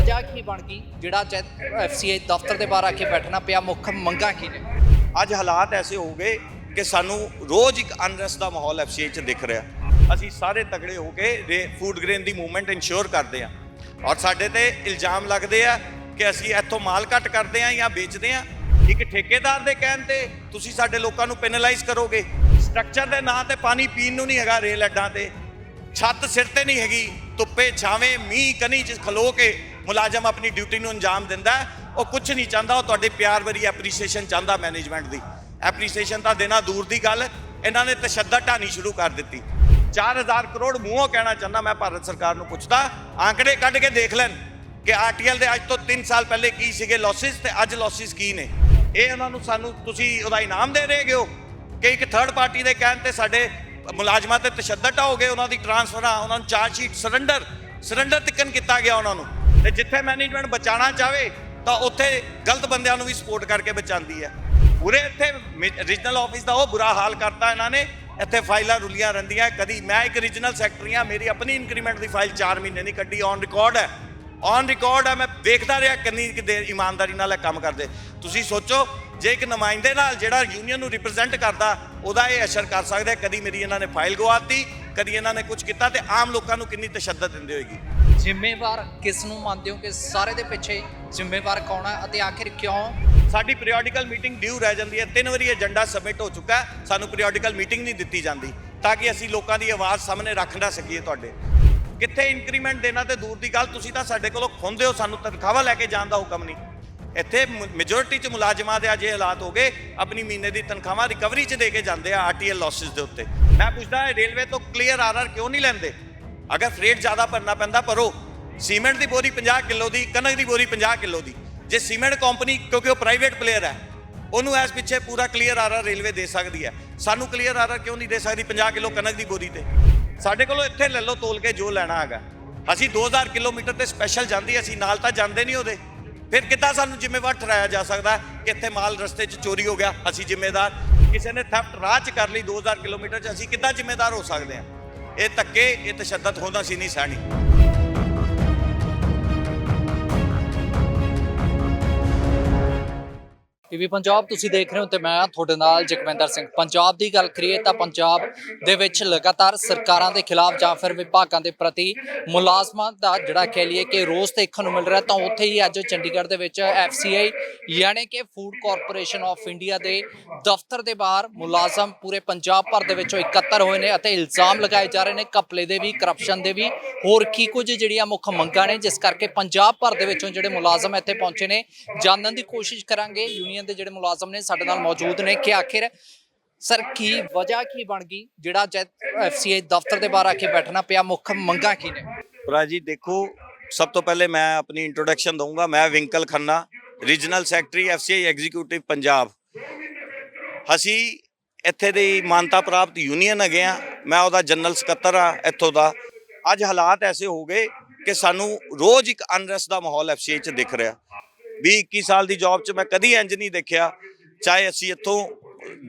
वजह की बन गई जिहड़ा FCI दफ्तर के बाहर आके बैठना पिया मुख मंगा की ने। ਅੱਜ ਹਾਲਾਤ ਐਸੇ ਹੋ ਗਏ ਕਿ ਸਾਨੂੰ ਰੋਜ਼ ਇੱਕ ਅਨਰੈਸਟ ਦਾ ਮਾਹੌਲ ਐਫਸੀਆਈ 'ਚ ਦਿਖ ਰਿਹਾ। ਅਸੀਂ ਸਾਰੇ ਤਗੜੇ ਹੋ ਕੇ ਫੂਡ ਗ੍ਰੇਨ ਦੀ ਮੂਵਮੈਂਟ ਇਨਸ਼ੋਰ ਕਰਦੇ ਆ ਔਰ ਸਾਡੇ ਤੇ ਇਲਜ਼ਾਮ ਲੱਗਦੇ ਆ ਕਿ ਅਸੀਂ ਇੱਥੋਂ ਮਾਲ ਘੱਟ ਕਰਦੇ ਆ ਜਾਂ ਵੇਚਦੇ ਆ। ਇੱਕ ਠੇਕੇਦਾਰ ਦੇ ਕਹਿਣ ਤੇ ਤੁਸੀਂ ਸਾਡੇ ਲੋਕਾਂ ਨੂੰ ਪੈਨਲਾਈਜ਼ ਕਰੋਗੇ। ਸਟਰਕਚਰ ਦੇ ਨਾਂ ਤੇ ਪਾਣੀ ਪੀਣ ਨੂੰ ਨਹੀਂ ਹੈਗਾ, ਰੇਲ ਅੱਡਾਂ ਤੇ ਛੱਤ ਸਿਰ ਤੇ ਨਹੀਂ ਹੈਗੀ, ਧੁੱਪੇ ਛਾਵੇਂ ਮੀਂਹ ਕਨੀ 'ਚ ਖਲੋ ਕੇ ਮੁਲਾਜ਼ਮ ਆਪਣੀ ਡਿਊਟੀ ਨੂੰ ਅੰਜਾਮ ਦਿੰਦਾ। ਉਹ ਕੁਝ ਨਹੀਂ ਚਾਹੁੰਦਾ, ਉਹ ਤੁਹਾਡੇ ਪਿਆਰ ਭਰੀ ਐਪਰੀਸੀਏਸ਼ਨ ਚਾਹੁੰਦਾ। ਮੈਨੇਜਮੈਂਟ ਦੀ ਐਪਰੀਸੀਏਸ਼ਨ ਤਾਂ ਦੇਣਾ ਦੂਰ ਦੀ ਗੱਲ, ਇਹਨਾਂ ਨੇ ਤਸ਼ੱਦਦ ਢਾਣੀ ਸ਼ੁਰੂ ਕਰ ਦਿੱਤੀ। 4000 ਕਰੋੜ ਮੂੰਹੋਂ ਕਹਿਣਾ ਚਾਹੁੰਦਾ ਮੈਂ ਭਾਰਤ ਸਰਕਾਰ ਨੂੰ ਪੁੱਛਦਾ, ਆંકੜੇ ਕੱਢ ਕੇ ਦੇਖ ਲੈਣ ਕਿ ਆਰਟੀਐਲ ਦੇ ਅੱਜ ਤੋਂ 3 ਸਾਲ ਪਹਿਲੇ ਕੀ ਸੀਗੇ ਲਾਸਿਸ ਤੇ ਅੱਜ ਲਾਸਿਸ ਕੀ ਨੇ। ਇਹ ਉਹਨਾਂ ਨੂੰ ਸਾਨੂੰ ਤੁਸੀਂ ਉਹਦਾ ਇਨਾਮ ਦੇ ਰਹੇ ਹੋ ਕਿ ਇੱਕ ਥਰਡ ਪਾਰਟੀ ਦੇ ਕਹਿਣ ਤੇ ਸਾਡੇ ਮੁਲਾਜ਼ਮਾਂ ਤੇ ਤਸ਼ੱਦਦ ਢਾਓਗੇ, ਉਹਨਾਂ ਦੀ ਟ੍ਰਾਂਸਫਰਾਂ, ਉਹਨਾਂ ਨੂੰ ਚਾਰਜ ਸ਼ੀਟ ਸਰੈਂਡਰ ਤਿੱਕਣ ਕੀਤਾ ਗਿਆ ਉਹਨਾਂ ਨੂੰ। ਤੇ ਜਿੱਥੇ ਮੈਨੇਜਮੈਂਟ ਬਚਾਉਣਾ ਚਾਹਵੇ ਤਾਂ ਉੱਥੇ ਗਲਤ ਬੰਦਿਆਂ ਨੂੰ ਵੀ ਸਪੋਰਟ ਕਰਕੇ ਬਚਾਉਂਦੀ ਹੈ। ਪੂਰੇ ਇੱਥੇ ਰੀਜਨਲ ਆਫਿਸ ਦਾ ਉਹ ਬੁਰਾ ਹਾਲ ਕਰਤਾ ਇਹਨਾਂ ਨੇ। ਇੱਥੇ ਫਾਈਲਾਂ ਰੁਲੀਆਂ ਰਹਿੰਦੀਆਂ। ਕਦੀ ਮੈਂ ਇੱਕ ਰੀਜਨਲ ਸੈਕਟਰੀ ਹਾਂ, ਮੇਰੀ ਆਪਣੀ ਇਨਕਰੀਮੈਂਟ ਦੀ ਫਾਈਲ 4 ਮਹੀਨੇ ਨਹੀਂ ਕੱਢੀ। ਔਨ ਰਿਕਾਰਡ ਹੈ, ਮੈਂ ਵੇਖਦਾ ਰਿਹਾ ਕਿੰਨੀ ਦੇਰ ਇਮਾਨਦਾਰੀ ਨਾਲ ਇਹ ਕੰਮ ਕਰਦੇ। ਤੁਸੀਂ ਸੋਚੋ ਜੇ ਇੱਕ ਨੁਮਾਇੰਦੇ ਨਾਲ ਜਿਹੜਾ ਯੂਨੀਅਨ ਨੂੰ ਰਿਪਰੈਜ਼ੈਂਟ ਕਰਦਾ ਉਹਦਾ ਇਹ ਅਸਰ ਕਰ ਸਕਦਾ। ਕਦੀ ਮੇਰੀ ਇਹਨਾਂ ਨੇ ਫਾਈਲ ਗਵਾਤੀ, ਕਦੀ ਇਹਨਾਂ ਨੇ ਕੁਝ ਕੀਤਾ, ਤੇ ਆਮ ਲੋਕਾਂ ਨੂੰ ਕਿੰਨੀ ਤਸ਼ੱਦਦ ਦਿੰਦੇ ਹੋਏਗੀ। ਜ਼ਿੰਮੇਵਾਰ ਕਿਸ ਨੂੰ ਮੰਨਦੇ ਹੋ ਕਿ ਸਾਰੇ ਦੇ ਪਿੱਛੇ ਜ਼ਿੰਮੇਵਾਰ ਕੌਣ ਹੈ ਅਤੇ ਆਖਿਰ ਕਿਉਂ? ਸਾਡੀ ਪੀਰੀਓਡਿਕਲ ਮੀਟਿੰਗ ਡਿਊ ਰਹਿ ਜਾਂਦੀ ਹੈ। 3 ਵਾਰੀ ਏਜੰਡਾ ਸਬਮਿਟ ਹੋ ਚੁੱਕਾ, ਸਾਨੂੰ ਪੀਰੀਓਡਿਕਲ ਮੀਟਿੰਗ ਨਹੀਂ ਦਿੱਤੀ ਜਾਂਦੀ ਤਾਂ ਕਿ ਅਸੀਂ ਲੋਕਾਂ ਦੀ ਆਵਾਜ਼ ਸਾਹਮਣੇ ਰੱਖ ਨਾ ਸਕੀਏ। ਤੁਹਾਡੇ ਕਿੱਥੇ ਇਨਕਰੀਮੈਂਟ ਦੇਣਾ ਤੇ ਦੂਰ ਦੀ ਗੱਲ, ਤੁਸੀਂ ਤਾਂ ਸਾਡੇ ਕੋਲੋਂ ਖੁੰਦੇ ਹੋ, ਸਾਨੂੰ ਤਨਖਾਹਾਂ ਲੈ ਕੇ ਜਾਣ ਦਾ ਹੁਕਮ ਨਹੀਂ। ਇੱਥੇ ਮੈਜੋਰਿਟੀ 'ਚ ਮੁਲਾਜ਼ਮਾਂ ਦੇ ਅਜੇ ਹਾਲਾਤ ਹੋ ਗਏ, ਆਪਣੀ ਮਹੀਨੇ ਦੀ ਤਨਖਾਹਾਂ ਰਿਕਵਰੀ 'ਚ ਦੇ ਕੇ ਜਾਂਦੇ ਆ ਆਰਟੀਐਲ ਲਾਸਿਸ ਦੇ ਉੱਤੇ। ਮੈਂ ਪੁੱਛਦਾ ਰੇਲਵੇ ਤੋਂ ਕਲੀਅਰ ਆਰਆਰ ਕਿਉਂ ਨਹੀਂ ਲੈਂਦੇ? ਅਗਰ ਫਰੇਟ ਜ਼ਿਆਦਾ ਭਰਨਾ ਪੈਂਦਾ ਭਰੋ। ਸੀਮੈਂਟ ਦੀ ਬੋਰੀ 50 ਕਿਲੋ ਦੀ, ਕਣਕ ਦੀ ਬੋਰੀ 50 ਕਿਲੋ ਦੀ। ਜੇ ਸੀਮੈਂਟ ਕੰਪਨੀ ਕਿਉਂਕਿ ਉਹ ਪ੍ਰਾਈਵੇਟ ਪਲੇਅਰ ਹੈ, ਉਹਨੂੰ ਇਸ ਪਿੱਛੇ ਪੂਰਾ ਕਲੀਅਰ ਆਰਆਰ ਰੇਲਵੇ ਦੇ ਸਕਦੀ ਹੈ, ਸਾਨੂੰ ਕਲੀਅਰ ਆਰਆਰ ਕਿਉਂ ਨਹੀਂ ਦੇ ਸਕਦੀ 50 ਕਿਲੋ ਕਣਕ ਦੀ ਬੋਰੀ ਤੇ? ਸਾਡੇ ਕੋਲੋਂ ਇੱਥੇ ਲੈ ਲਓ ਤੋਲ ਕੇ ਜੋ ਲੈਣਾ ਹੈਗਾ। ਅਸੀਂ 2000 ਕਿਲੋਮੀਟਰ ਤੇ ਸਪੈਸ਼ਲ ਜਾਂਦੀ, ਅਸੀਂ ਨਾਲ ਤਾਂ ਜਾਂਦੇ ਨਹੀਂ ਉਹਦੇ। ਫਿਰ ਕਿੱਦਾਂ ਸਾਨੂੰ ਜ਼ਿੰਮੇਵਾਰ ਠਹਿਰਾਇਆ ਜਾ ਸਕਦਾ ਕਿ ਇੱਥੇ ਮਾਲ ਰਸਤੇ 'ਚ ਚੋਰੀ ਹੋ ਗਿਆ, ਅਸੀਂ ਜ਼ਿੰਮੇਦਾਰ? ਕਿਸੇ ਨੇ ਥੈਫਟ ਰਾਹ 'ਚ ਕਰ ਲਈ 2000 ਕਿਲੋਮੀਟਰ 'ਚ, ਅਸੀਂ ਕਿੱਦਾਂ ਜ਼ਿੰਮੇਦਾਰ ਹੋ ਸਕਦੇ ਹਾਂ? ਇਹ ਧੱਕੇ, ਇਹ ਤਸ਼ੱਦਦ ਹੁੰਦਾ ਸੀ ਨਹੀਂ ਸਹਿਣੀ। ਟੀਵੀ ਪੰਜਾਬ ਤੁਸੀਂ ਦੇਖ ਰਹੇ ਹੋ ਤੇ ਮੈਂ ਤੁਹਾਡੇ ਨਾਲ ਜਗਵਿੰਦਰ ਸਿੰਘ। ਪੰਜਾਬ ਦੀ ਗੱਲ ਕਰੀਏ ਤਾਂ ਪੰਜਾਬ ਦੇ ਵਿੱਚ ਲਗਾਤਾਰ ਸਰਕਾਰਾਂ ਦੇ ਖਿਲਾਫ ਜਾਂ ਫਿਰ ਵਿਭਾਗਾਂ ਦੇ ਪ੍ਰਤੀ ਮੁਲਾਜ਼ਮਾਂ ਦਾ ਜਿਹੜਾ ਕਹਿ ਲਈਏ ਕਿ ਰੋਸ ਦੇਖਣ ਨੂੰ ਮਿਲ ਰਿਹਾ। ਤਾਂ ਉੱਥੇ ਹੀ ਅੱਜ ਚੰਡੀਗੜ੍ਹ ਦੇ ਵਿੱਚ FCI ਯਾਨੀ ਕਿ ਫੂਡ ਕਾਰਪੋਰੇਸ਼ਨ ਆਫ ਇੰਡੀਆ ਦੇ ਦਫ਼ਤਰ ਦੇ ਬਾਹਰ ਮੁਲਾਜ਼ਮ ਪੂਰੇ ਪੰਜਾਬ ਭਰ ਦੇ ਵਿੱਚੋਂ ਇਕੱਤਰ ਹੋਏ ਨੇ ਅਤੇ ਇਲਜ਼ਾਮ ਲਗਾਏ ਜਾ ਰਹੇ ਨੇ ਘਪਲੇ ਦੇ ਵੀ, ਕਰਪਸ਼ਨ ਦੇ ਵੀ, ਹੋਰ ਕੀ ਕੁਝ ਜਿਹੜੀਆਂ ਮੁੱਖ ਮੰਗਾਂ ਨੇ, ਜਿਸ ਕਰਕੇ ਪੰਜਾਬ ਭਰ ਦੇ ਵਿੱਚੋਂ ਜਿਹੜੇ ਮੁਲਾਜ਼ਮ ਇੱਥੇ ਪਹੁੰਚੇ ਨੇ। ਜਾਣਨ ਦੀ ਕੋਸ਼ਿਸ਼ ਕਰਾਂਗੇ ਯੂਨੀਅਨ ਦੇ ਜਿਹੜੇ ਮੁਲਾਜ਼ਮ ਨੇ ਸਾਡੇ ਨਾਲ ਮੌਜੂਦ ਨੇ ਕਿ ਆਖਿਰ ਸਰ ਕੀ ਵਜ੍ਹਾ ਕੀ ਬਣ ਗਈ ਜਿਹੜਾ FCI ਦਫ਼ਤਰ ਦੇ ਬਾਹਰ ਆ ਕੇ ਬੈਠਣਾ ਪਿਆ, ਮੁੱਖ ਮੰਗਾਂ ਕੀ ਨੇ? ਭਰਾ ਜੀ ਦੇਖੋ, ਸਭ ਤੋਂ ਪਹਿਲੇ ਮੈਂ ਆਪਣੀ ਇੰਟਰੋਡਕਸ਼ਨ ਦਊਂਗਾ। ਮੈਂ Winkle Khanna, regional secretary FCI executive Punjab. ਅਸੀਂ ਇੱਥੇ ਦੀ ਮਾਨਤਾ ਪ੍ਰਾਪਤ ਯੂਨੀਅਨ ਹੈਗੇ ਆ, ਮੈਂ ਉਹਦਾ ਜਨਰਲ ਸਕੱਤਰ ਆ ਇੱਥੋਂ ਦਾ। ਅੱਜ ਹਾਲਾਤ ਐਸੇ ਹੋ ਗਏ ਕਿ ਸਾਨੂੰ ਰੋਜ਼ ਇੱਕ ਅਨਰੈਸਟ ਦਾ ਮਾਹੌਲ FCI 'ਚ ਦਿਖ ਰਿਹਾ। 20-21 ਸਾਲ ਦੀ ਜੌਬ 'ਚ ਮੈਂ ਕਦੀ ਇੰਜ ਨਹੀਂ ਦੇਖਿਆ। ਚਾਹੇ ਅਸੀਂ ਇੱਥੋਂ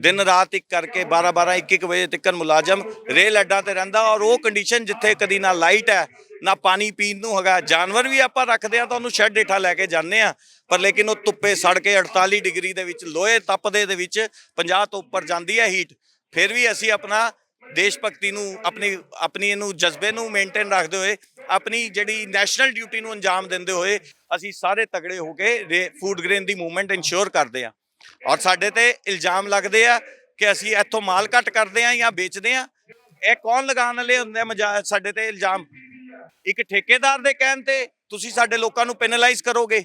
ਦਿਨ ਰਾਤ ਇੱਕ ਕਰਕੇ 12-12, 1-1 ਵਜੇ ਤੱਕ ਮੁਲਾਜ਼ਮ ਰੇਲ ਅੱਡਾਂ ਤੇ ਰਹਿੰਦਾ, ਔਰ ਉਹ ਕੰਡੀਸ਼ਨ ਜਿੱਥੇ ਕਦੀ ਨਾ ਲਾਈਟ ਹੈ ਨਾ ਪਾਣੀ ਪੀਣ ਨੂੰ ਹੈਗਾ। ਜਾਨਵਰ ਵੀ ਆਪਾਂ ਰੱਖਦੇ ਆ ਤਾਂ ਉਹਨੂੰ ਸ਼ੈੱਡ ਹੇਠਾਂ ਲੈ ਕੇ ਜਾਂਦੇ ਆ, ਪਰ ਲੇਕਿਨ ਉਹ ਧੁੱਪੇ ਸੜ ਕੇ 48 ਡਿਗਰੀ ਦੇ ਵਿੱਚ ਲੋਹੇ ਤਪਦੇ ਦੇ ਵਿੱਚ 50 ਤੋਂ ਉੱਪਰ ਜਾਂਦੀ ਹੈ ਹੀਟ। ਫਿਰ ਵੀ ਅਸੀਂ ਆਪਣਾ ਦੇਸ਼ ਭਗਤੀ ਨੂੰ, ਆਪਣੀ ਇਹਨੂੰ ਜਜ਼ਬੇ ਨੂੰ ਮੇਨਟੇਨ ਰੱਖਦੇ ਹੋਏ, ਆਪਣੀ ਜਿਹੜੀ ਨੈਸ਼ਨਲ ਡਿਊਟੀ ਨੂੰ ਅੰਜਾਮ ਦਿੰਦੇ ਹੋਏ ਅਸੀਂ ਸਾਰੇ ਤਗੜੇ ਹੋ ਕੇ ਫੂਡ ਗ੍ਰੇਨ ਦੀ ਮੂਵਮੈਂਟ ਇਨਸ਼ੋਰ ਕਰਦੇ ਆ। ਔਰ ਸਾਡੇ ਤੇ ਇਲਜ਼ਾਮ ਲੱਗਦੇ ਆ ਕਿ ਅਸੀਂ ਇੱਥੋਂ ਮਾਲ ਘੱਟ ਕਰਦੇ ਆ ਜਾਂ ਵੇਚਦੇ ਆ। ਇਹ ਕੌਣ ਲਗਾਉਣ ਵਾਲੇ ਹੁੰਦੇ ਆ ਸਾਡੇ ਤੇ ਇਲਜ਼ਾਮ? ਇੱਕ ਠੇਕੇਦਾਰ ਦੇ ਕਹਿਣ ਤੇ ਤੁਸੀਂ ਸਾਡੇ ਲੋਕਾਂ ਨੂੰ ਪੈਨਲਾਈਜ਼ ਕਰੋਗੇ।